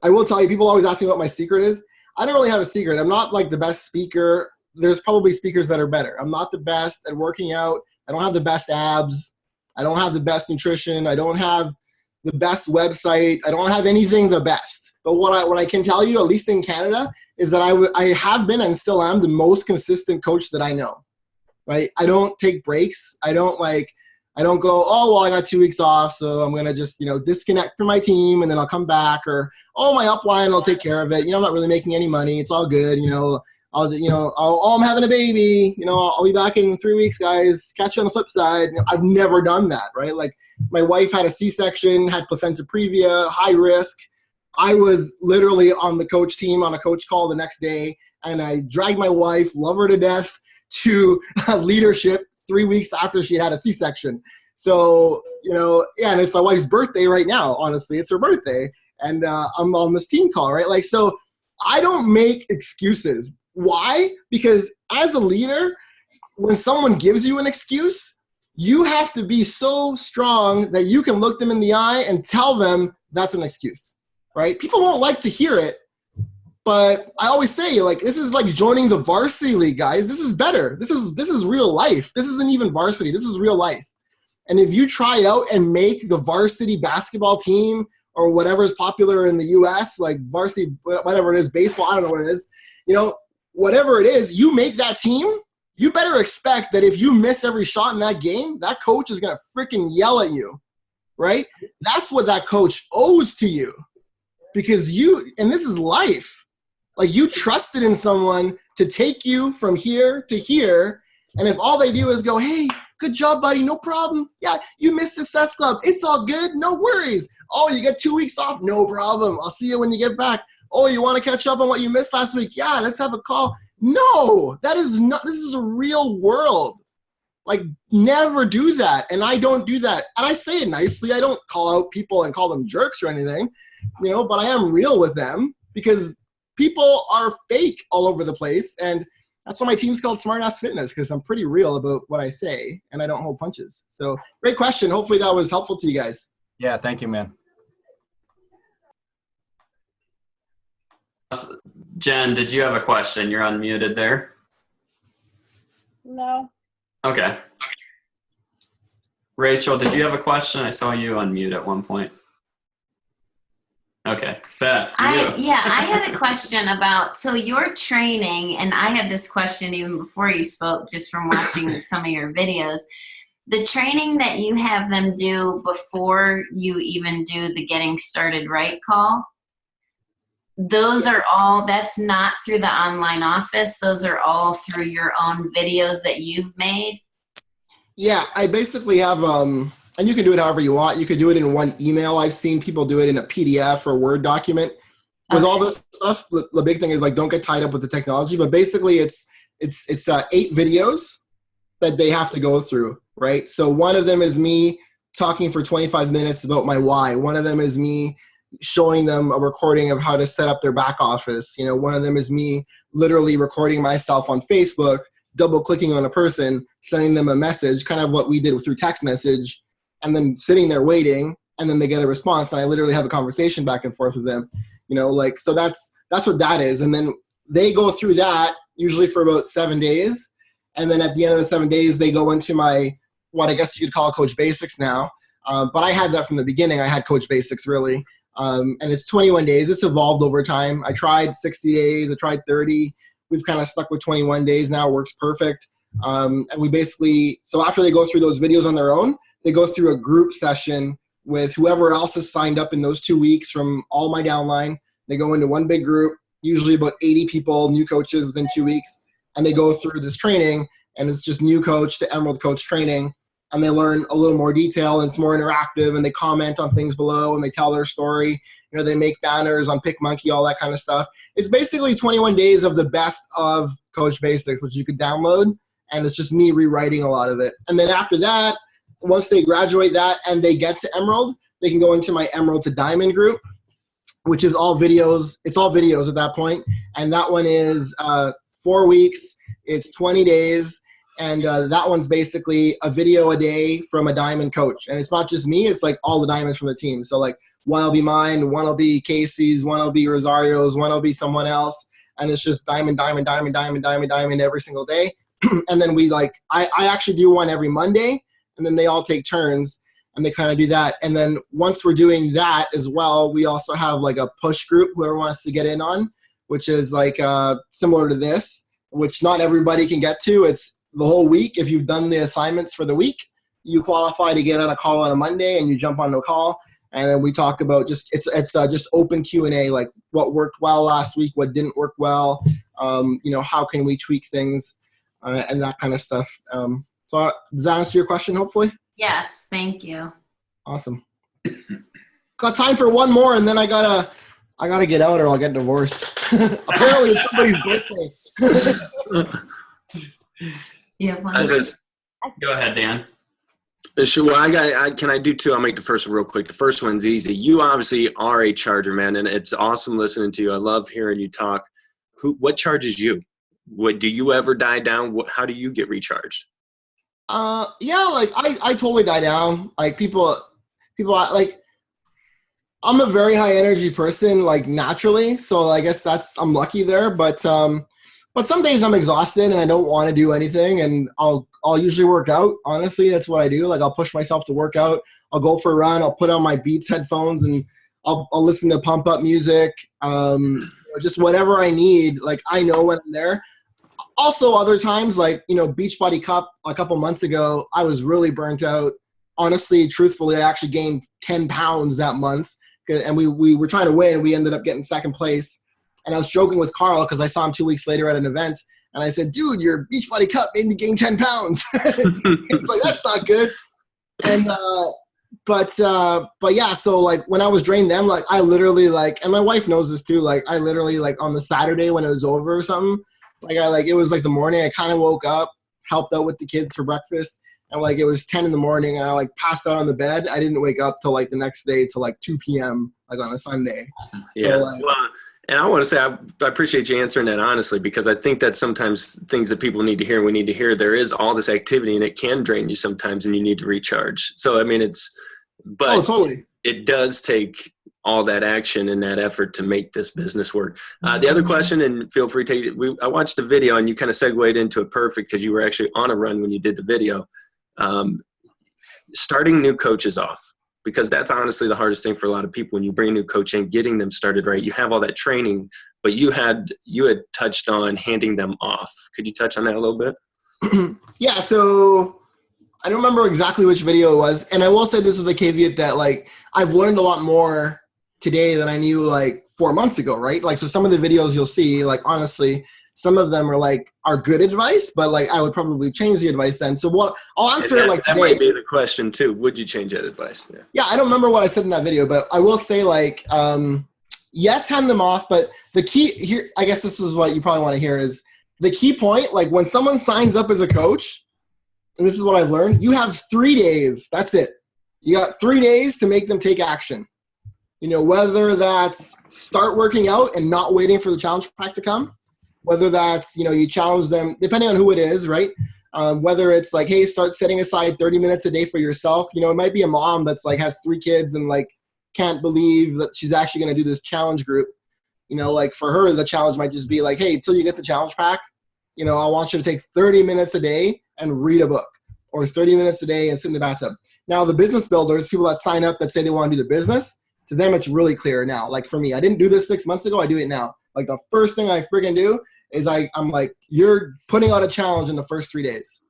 I will tell you, people always ask me what my secret is. I don't really have a secret. I'm not, like, the best speaker. there's probably speakers that are better. I'm not the best at working out. I don't have the best abs. I don't have the best nutrition. I don't have the best website. I don't have anything the best. But what I can tell you, at least in Canada, is that I have been and still am the most consistent coach that I know. Right? I don't take breaks. I don't go, oh, well, I got 2 weeks off, so I'm going to just, disconnect from my team and then I'll come back, or, oh, my upline will take care of it. I'm not really making any money. It's all good. I'm having a baby, I'll be back in 3 weeks, guys. Catch you on the flip side. I've never done that, right? Like, my wife had a C-section, had placenta previa, high risk. I was literally on the coach team on a coach call the next day, and I dragged my wife, love her to death, to leadership 3 weeks after she had a C-section. So, and it's my wife's birthday right now, honestly. It's her birthday. And I'm on this team call, right? Like, so I don't make excuses. Why? Because as a leader, when someone gives you an excuse, you have to be so strong that you can look them in the eye and tell them that's an excuse, right? People won't like to hear it, but I always say, like, this is like joining the varsity league, guys. This is better. This is real life. This isn't even varsity. This is real life. And if you try out and make the varsity basketball team or whatever is popular in the U.S., like varsity, whatever it is, baseball, I don't know what it is, whatever it is, you make that team, you better expect that if you miss every shot in that game, that coach is going to freaking yell at you, right? That's what that coach owes to you, because and this is life. Like, you trusted in someone to take you from here to here, and if all they do is go, hey, good job, buddy, no problem. Yeah, you missed Success Club. It's all good, no worries. Oh, you get 2 weeks off? No problem. I'll see you when you get back. Oh, you want to catch up on what you missed last week? Yeah, let's have a call. No, that is not, this is a real world. Like, never do that. And I don't do that. And I say it nicely. I don't call out people and call them jerks or anything, but I am real with them, because people are fake all over the place. And that's why my team's called Smart Ass Fitness, because I'm pretty real about what I say and I don't hold punches. So, great question. Hopefully that was helpful to you guys. Yeah, thank you, man. Jen, did you have a question? You're unmuted there. No. Okay. Rachel, did you have a question? I saw you unmute at one point. Okay. Beth. I had a question about, so your training, and I had this question even before you spoke, just from watching some of your videos. The training that you have them do before you even do the Getting Started Right call, those are all, that's not through the online office. Those are all through your own videos that you've made. Yeah, I basically have, and you can do it however you want. You could do it in one email. I've seen people do it in a PDF or Word document. With all this stuff, the big thing is, like, don't get tied up with the technology. But basically, it's 8 videos that they have to go through, right? So one of them is me talking for 25 minutes about my why. One of them is me showing them a recording of how to set up their back office. One of them is me literally recording myself on Facebook, double clicking on a person, sending them a message, kind of what we did through text message, and then sitting there waiting, and then they get a response, and I literally have a conversation back and forth with them. So that's what that is. And then they go through that usually for about 7 days. And then at the end of the 7 days, they go into what I guess you could call Coach Basics now. But I had that from the beginning. I had Coach Basics, really. And it's 21 days. It's evolved over time. I tried 60 days. I tried 30. We've kind of stuck with 21 days now. It works perfect. And we basically, so after they go through those videos on their own, they go through a group session with whoever else has signed up in those 2 weeks from all my downline. They go into one big group, usually about 80 people, new coaches within 2 weeks. And they go through this training, and it's just new coach to Emerald coach training. And they learn a little more detail, and it's more interactive, and they comment on things below, and they tell their story. They make banners on PicMonkey, all that kind of stuff. It's basically 21 days of the best of Coach Basics, which you could download, and it's just me rewriting a lot of it. And then after that, once they graduate that and they get to Emerald, they can go into my Emerald to Diamond group, which is all videos. It's all videos at that point. And that one is 4 weeks. It's 20 days. And that one's basically a video a day from a Diamond coach. And it's not just me. It's like all the Diamonds from the team. So like one will be mine, one will be Casey's, one will be Rosario's, one will be someone else. and it's just diamond every single day. And then I actually do one every Monday, and then they all take turns and they kind of do that. And then once we're doing that as well, we also have like a push group, whoever wants to get in on, which is like similar to this, which not everybody can get to. It's the whole week. If you've done the assignments for the week, you qualify to get on a call on a Monday, and you jump on a call. And then we talk about just open Q&A, like what worked well last week, what didn't work well, how can we tweak things, and that kind of stuff. So does that answer your question, hopefully? Yes, thank you. Awesome. Got time for one more, and then I gotta get out or I'll get divorced. Apparently it's somebody's birthday. Yeah. Go ahead, Dan. Sure. Well, can I do two? I'll make the first one real quick. The first one's easy. You obviously are a charger, man, and it's awesome listening to you. I love hearing you talk. What charges you? Do you ever die down? How do you get recharged? Yeah, like I totally die down. Like people like, I'm a very high energy person, like naturally. So I guess I'm lucky there. But some days I'm exhausted and I don't want to do anything, and I'll usually work out. Honestly, that's what I do. Like I'll push myself to work out. I'll go for a run. I'll put on my Beats headphones and I'll listen to pump up music. Just whatever I need. Like I know when I'm there. Also, other times, like, Beachbody Cup a couple months ago, I was really burnt out. Honestly, truthfully, I actually gained 10 pounds that month. And we were trying to win. We ended up getting second place. And I was joking with Carl because I saw him 2 weeks later at an event. And I said, dude, your Beachbody Cup made me gain 10 pounds. He was like, that's not good. And but yeah, so like when I was drained then, like I literally and my wife knows this too, like I literally on the Saturday when it was over or something, it was like the morning, I kind of woke up, helped out with the kids for breakfast, and it was 10 in the morning, and I passed out on the bed. I didn't wake up till the next day till 2 p.m. on a Sunday. Yeah. So, well, and I want to say I appreciate you answering that honestly, because I think that sometimes things that people need to hear, we need to hear. There is all this activity and it can drain you sometimes, and you need to recharge. So I mean, but totally. It does take all that action and that effort to make this business work. The other question, and feel free to take it. I watched the video and you kind of segued into it perfect because you were actually on a run when you did the video. Starting new coaches off, because that's honestly the hardest thing for a lot of people when you bring a new coach in, getting them started right. You have all that training, but you had touched on handing them off. Could you touch on that a little bit? Yeah, so I don't remember exactly which video it was, and I will say this with a caveat that I've learned a lot more today than I knew 4 months ago, right? So some of the videos you'll see, honestly, some of them are good advice, but I would probably change the advice then. So what I'll answer that, today. That might be the question too. Would you change that advice? Yeah, I don't remember what I said in that video, but I will say yes, hand them off. But the key here, I guess this is what you probably want to hear, is the key point. When someone signs up as a coach, and this is what I've learned, you have 3 days. That's it. You got 3 days to make them take action. Whether that's start working out and not waiting for the challenge pack to come, whether that's, you challenge them, depending on who it is, right? Whether it's hey, start setting aside 30 minutes a day for yourself. It might be a mom that's has 3 kids and can't believe that she's actually going to do this challenge group. For her, the challenge might just be hey, until you get the challenge pack, I want you to take 30 minutes a day and read a book, or 30 minutes a day and sit in the bathtub. Now, the business builders, people that sign up that say they want to do the business, to them, it's really clear now. For me, I didn't do this 6 months ago. I do it now. The first thing I friggin' do is I'm you're putting out a challenge in the first 3 days,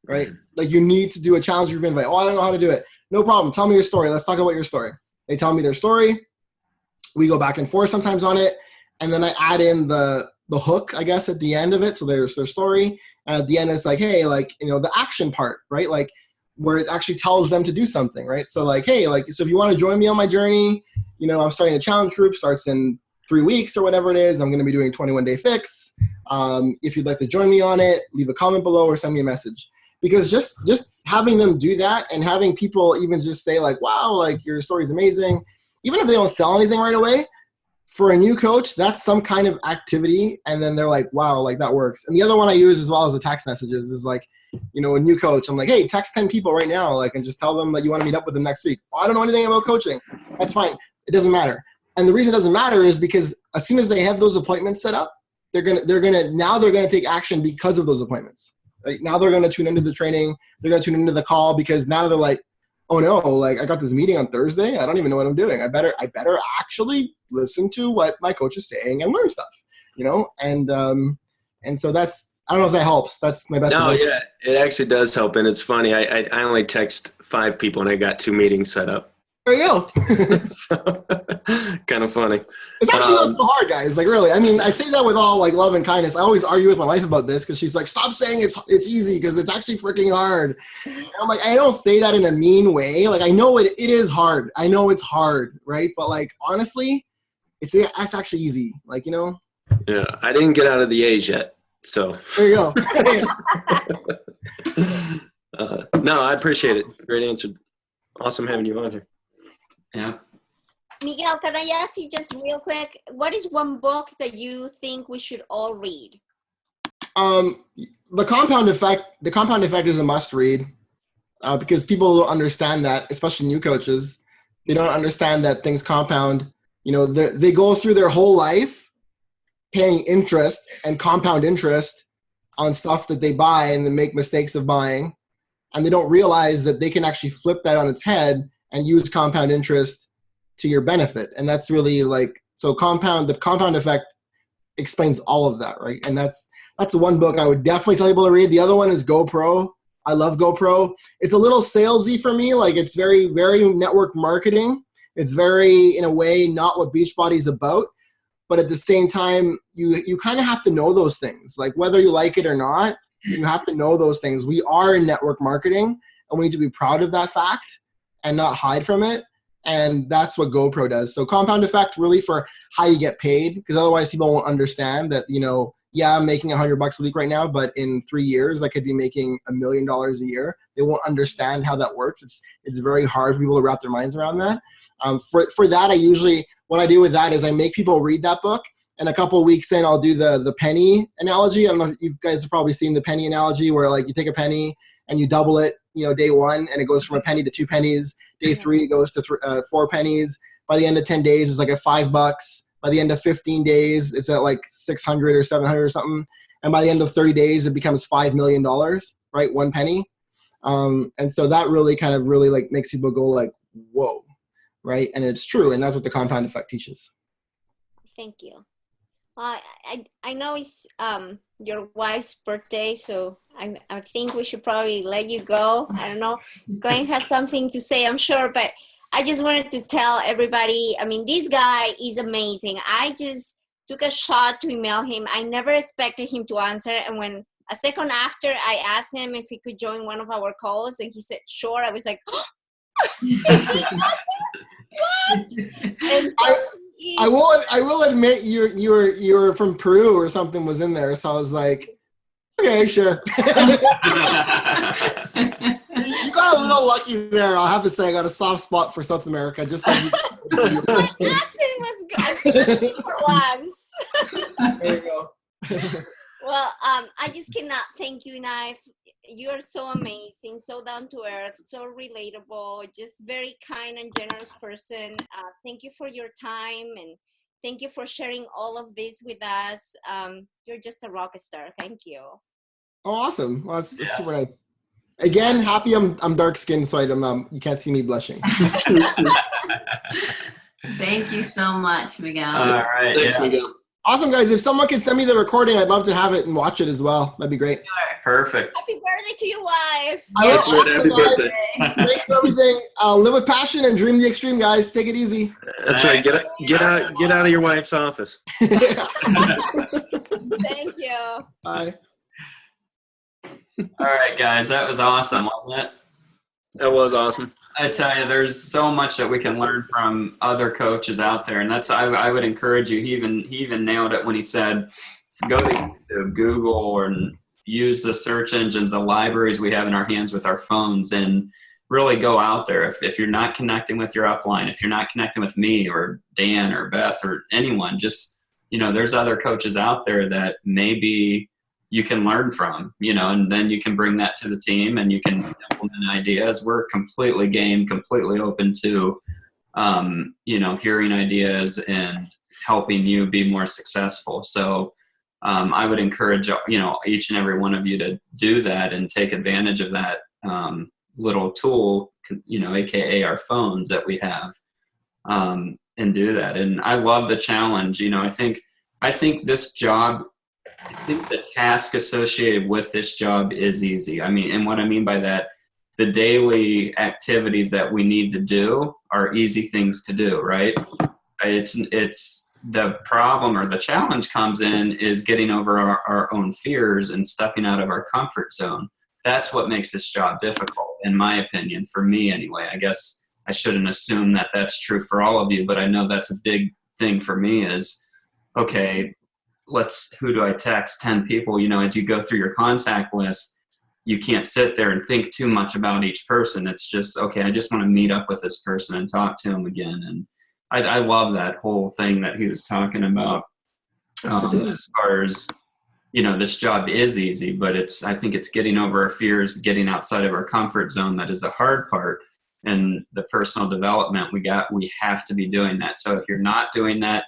right? You need to do a challenge group invite. Oh, I don't know how to do it. No problem. Tell me your story. Let's talk about your story. They tell me their story. We go back and forth sometimes on it. And then I add in the hook, I guess, at the end of it. So there's their story. And at the end, it's hey, the action part, right? Where it actually tells them to do something, right? So hey, so if you want to join me on my journey, I'm starting a challenge group, starts in 3 weeks or whatever it is. I'm going to be doing 21-day fix. If you'd like to join me on it, leave a comment below or send me a message. Because just having them do that and having people even just say wow, your story's amazing, even if they don't sell anything right away, for a new coach, that's some kind of activity. And then they're wow, that works. And the other one I use as well as the text messages is a new coach. I'm hey, text 10 people right now, and just tell them that you want to meet up with them next week. Oh, I don't know anything about coaching. That's fine. It doesn't matter. And the reason it doesn't matter is because as soon as they have those appointments set up, they're gonna take action because of those appointments. Right now they're gonna tune into the training. They're gonna tune into the call because now they're like, oh no, like I got this meeting on Thursday. I don't even know what I'm doing. I better actually listen to what my coach is saying and learn stuff, you know? And so that's, I don't know if that helps. That's my best advice. Yeah, it actually does help. And it's funny. I only text 5 people and I got 2 meetings set up. There you go. So, kind of funny. It's actually not so hard, guys. Like, really. I mean, I say that with all like love and kindness. I always argue with my wife about this because she's like, stop saying it's easy because it's actually freaking hard. And I'm like, I don't say that in a mean way. Like, I know it is hard. I know it's hard, right? But like, honestly, it's actually easy. Like, you know? Yeah, I didn't get out of the A's yet. So there you go. No, I appreciate it. Great answer. Awesome having you on here. Yeah. Miguel, can I ask you just real quick, what is one book that you think we should all read? The Compound Effect. The Compound Effect is a must read because people don't understand that, especially new coaches. They don't understand that things compound. You know, they go through their whole life paying interest and compound interest on stuff that they buy and then make mistakes of buying. And they don't realize that they can actually flip that on its head and use compound interest to your benefit. And that's really like, so the compound effect explains all of that, right? And that's the one book I would definitely tell people to read. The other one is GoPro. I love GoPro. It's a little salesy for me. Like it's very, very network marketing. It's very, in a way, not what Beachbody is about. But at the same time, you kind of have to know those things. Like whether you like it or not, you have to know those things. We are in network marketing and we need to be proud of that fact and not hide from it. And that's what GoPro does. So compound effect really for how you get paid, because otherwise people won't understand that, you know, yeah, I'm making $100 a week right now, but in 3 years I could be making $1 million a year. They won't understand how that works. It's very hard for people to wrap their minds around that. For that, what I do with that is I make people read that book, and a couple of weeks in, I'll do the penny analogy. I don't know if you guys have probably seen the penny analogy, where like you take a penny and you double it, you know, day 1, and it goes from a penny to 2 pennies. Day 3, it goes to 4 pennies. By the end of 10 days, it's like at $5. By the end of 15 days, it's at like 600 or 700 or something. And by the end of 30 days, it becomes $5 million, right? 1 penny. And so that really kind of like makes people go like, whoa, right? And it's true. And that's what the compound effect teaches. Thank you. I know it's your wife's birthday, so I think we should probably let you go. I don't know. Glenn has something to say, I'm sure, but I just wanted to tell everybody, I mean, this guy is amazing. I just took a shot to email him. I never expected him to answer. And when a second after I asked him if he could join one of our calls and he said, sure, I was like, oh, what? And so I will admit you're from Peru or something was in there, so I was like, okay, sure. You got a little lucky there. I'll have to say I got a soft spot for South America. Just like my accent was good for once. There you go. Well, I just cannot thank you enough. You are so amazing, so down to earth, so relatable, just very kind and generous person. Thank you for your time, and thank you for sharing all of this with us. You're just a rock star. Thank you. Oh, awesome. Well, that's super nice. Again, happy I'm dark skinned, so you can't see me blushing. Thank you so much, Miguel. All right. Thanks, Miguel. Awesome, guys. If someone can send me the recording, I'd love to have it and watch it as well. That'd be great. Perfect. Happy birthday to your wife. Awesome, guys. Thanks for everything. Live with passion and dream the extreme, guys. Take it easy. That's right. Get out of your wife's office. Thank you. Bye. All right, guys. That was awesome, wasn't it? That was awesome. I tell you, there's so much that we can learn from other coaches out there, and that's I would encourage you. He even nailed it when he said, go to Google and use the search engines, the libraries we have in our hands with our phones, and really go out there. If you're not connecting with your upline, if you're not connecting with me or Dan or Beth or anyone, just, there's other coaches out there that maybe you can learn from, and then you can bring that to the team and you can implement ideas. We're completely game, completely open to, hearing ideas and helping you be more successful. So I would encourage, each and every one of you to do that and take advantage of that little tool, AKA our phones that we have, and do that. And I love the challenge. I think this job, I think the task associated with this job is easy. And what I mean by that, the daily activities that we need to do are easy things to do, right? It's the problem or the challenge comes in is getting over our own fears and stepping out of our comfort zone. That's what makes this job difficult, in my opinion, for me anyway. I guess I shouldn't assume that that's true for all of you, but I know that's a big thing for me is, okay, who do I text? 10 people, as you go through your contact list, you can't sit there and think too much about each person. It's just, okay, I just want to meet up with this person and talk to him again. And I love that whole thing that he was talking about, as far as, this job is easy, but I think it's getting over our fears, getting outside of our comfort zone. That is the hard part. And the personal development we have to be doing that. So if you're not doing that,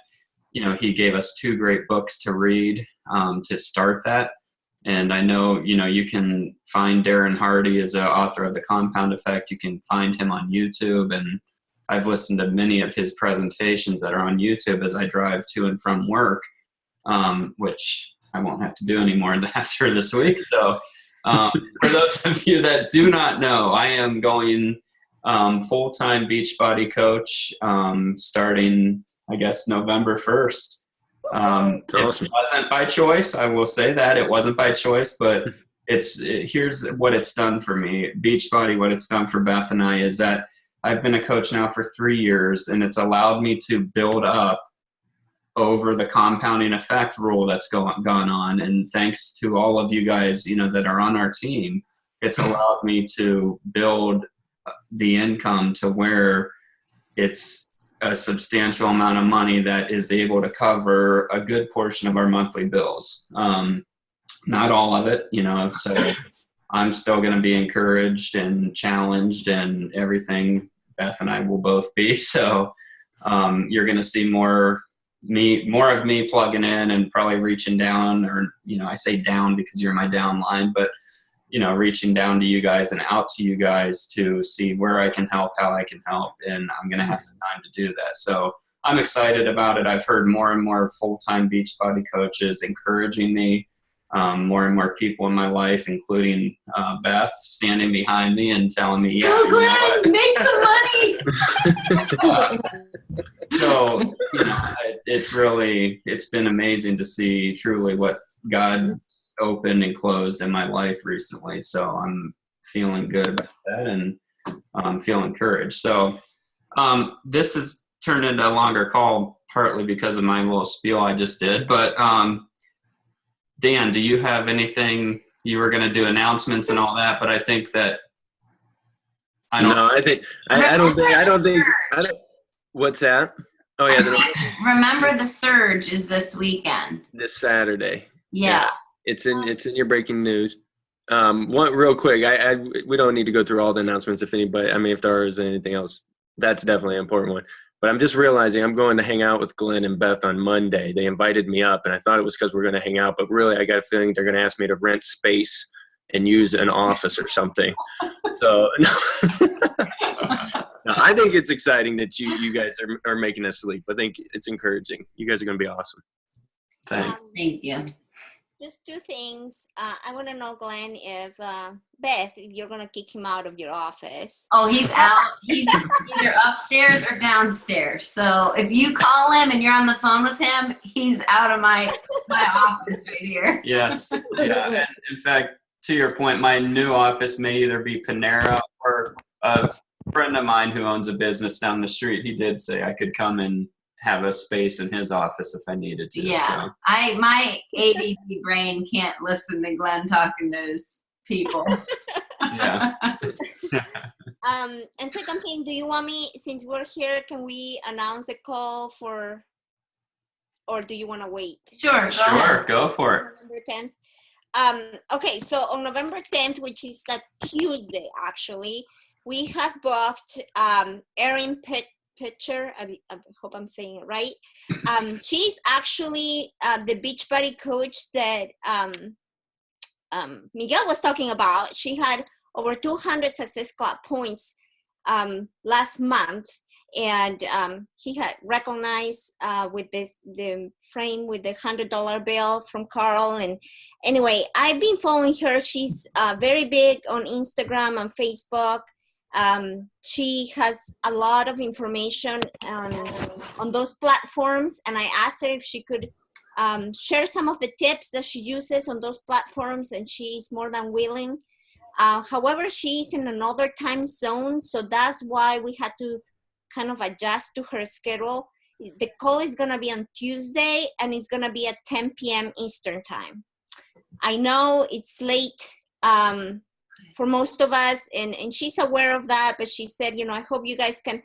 he gave us 2 great books to read, to start that. And I know, you can find Darren Hardy as an author of The Compound Effect. You can find him on YouTube. And I've listened to many of his presentations that are on YouTube as I drive to and from work, which I won't have to do anymore after this week. So for those of you that do not know, I am going full-time Beachbody coach starting, I guess, November 1st. That's awesome. It wasn't by choice. I will say that it wasn't by choice, but here's what it's done for me. Beachbody, what it's done for Beth and I is that I've been a coach now for 3 years, and it's allowed me to build up over the compounding effect rule that's gone on. And thanks to all of you guys, that are on our team, it's allowed me to build the income to where it's a substantial amount of money that is able to cover a good portion of our monthly bills. Not all of it, so I'm still going to be encouraged and challenged and everything. Beth and I will both be. So you're going to see more of me plugging in and probably reaching down, or, I say down because you're my down line, but reaching down to you guys and out to you guys to see where I can help, how I can help. And I'm going to have the time to do that. So I'm excited about it. I've heard more and more full-time Beachbody coaches encouraging me, more and more people in my life, including Beth, standing behind me and telling me, "Go, Glenn, make some money." So, it's been amazing to see truly what God opened and closed in my life recently. So I'm feeling good about that and feel encouraged. So this has turned into a longer call partly because of my little spiel I just did. But Dan, do you have anything? You were going to do announcements and all that, but I think that I don't think. What's that? Oh yeah. Remember the Surge is this weekend. This Saturday. Yeah. It's in your breaking news. One real quick. We don't need to go through all the announcements. If there is anything else, that's definitely an important one. But I'm just realizing I'm going to hang out with Glenn and Beth on Monday. They invited me up, and I thought it was because we're going to hang out, but really I got a feeling they're going to ask me to rent space and use an office or something. So no, I think it's exciting that you guys are making us sleep. I think it's encouraging. You guys are going to be awesome. Thanks. Thank you. Just 2 things. I want to know, Glenn, if Beth, if you're going to kick him out of your office. Oh, he's out. He's either upstairs or downstairs. So if you call him and you're on the phone with him, he's out of my office right here. Yes. Yeah. And in fact, to your point, my new office may either be Panera or a friend of mine who owns a business down the street. He did say I could come and have a space in his office if I needed to. Yeah. So. My ADD brain can't listen to Glenn talking to his people. Yeah. And second thing, do you want me, since we're here, can we announce the call for, or do you want to wait? Sure. Go for it. November 10th. Okay, so on November 10th, which is a Tuesday, actually, we have booked Erin picture. I hope I'm saying it right. She's actually the Beachbody coach that Miguel was talking about. She had over 200 Success Club points last month, and he had recognized with the frame with the $100 bill from Carl. And anyway, I've been following her. She's very big on Instagram and Facebook. She has a lot of information on those platforms, and I asked her if she could share some of the tips that she uses on those platforms, and she's more than willing. However, she's in another time zone, so that's why we had to kind of adjust to her schedule. The call is going to be on Tuesday, and it's going to be at 10 p.m. Eastern time. I know it's late for most of us, and she's aware of that, but she said, I hope you guys can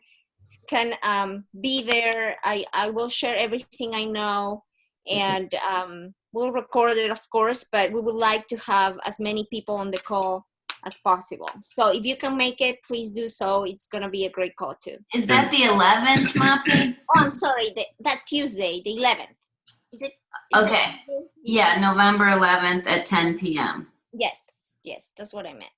be there. I will share everything I know, and we'll record it, of course, but we would like to have as many people on the call as possible. So if you can make it, please do so. It's going to be a great call too. Is that the 11th, Moppy? Oh, I'm sorry. That Tuesday, the 11th. Is it? Okay. Yeah, November 11th at 10 p.m. Yes, that's what I meant.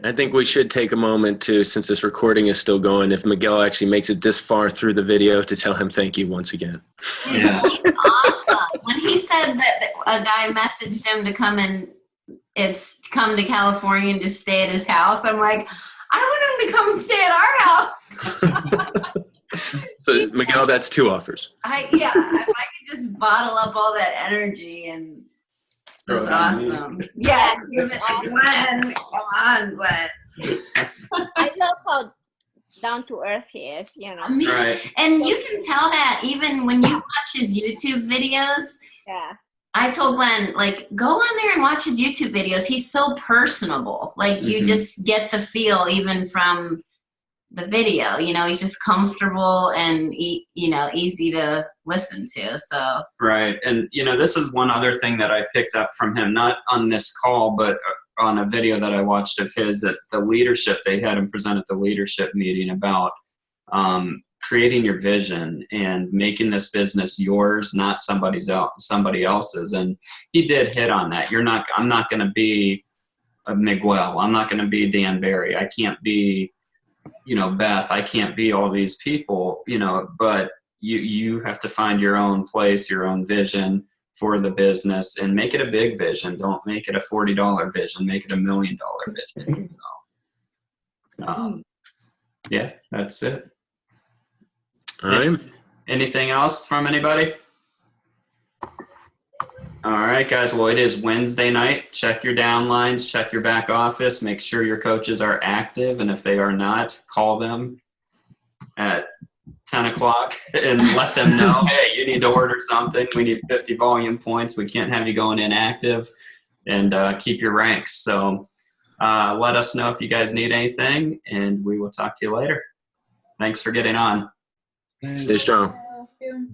I think we should take a moment to, since this recording is still going, if Miguel actually makes it this far through the video, to tell him thank you once again. Yeah. Awesome. When he said that a guy messaged him to come to California and just stay at his house, I'm like, I want him to come stay at our house. So Miguel, that's 2 offers. If I could just bottle up all that energy, and that's awesome. Yeah, That's awesome. Glenn, come on, Glenn. I love how down to earth he is, Right. And you can tell that even when you watch his YouTube videos. Yeah. I told Glenn, go on there and watch his YouTube videos. He's so personable. You just get the feel even from the video. He's just comfortable and, easy to listen to. So Right. And, this is one other thing that I picked up from him, not on this call, but on a video that I watched of his at the leadership. They had him present at the leadership meeting about creating your vision and making this business yours, not somebody else's. And he did hit on that. I'm not going to be a Miguel. I'm not going to be Dan Barry. I can't be, Beth. I can't be all these people, but you have to find your own place, your own vision for the business, and make it a big vision. Don't make it a $40 vision. Make it $1 million vision. Yeah, that's it. All right. Anything else from anybody? All right, guys. Well, it is Wednesday night. Check your downlines. Check your back office. Make sure your coaches are active. And if they are not, call them at 10 o'clock and let them know, hey, you need to order something. We need 50 volume points. We can't have you going inactive, and keep your ranks. So let us know if you guys need anything, and we will talk to you later. Thanks for getting on. Stay strong. Thank you.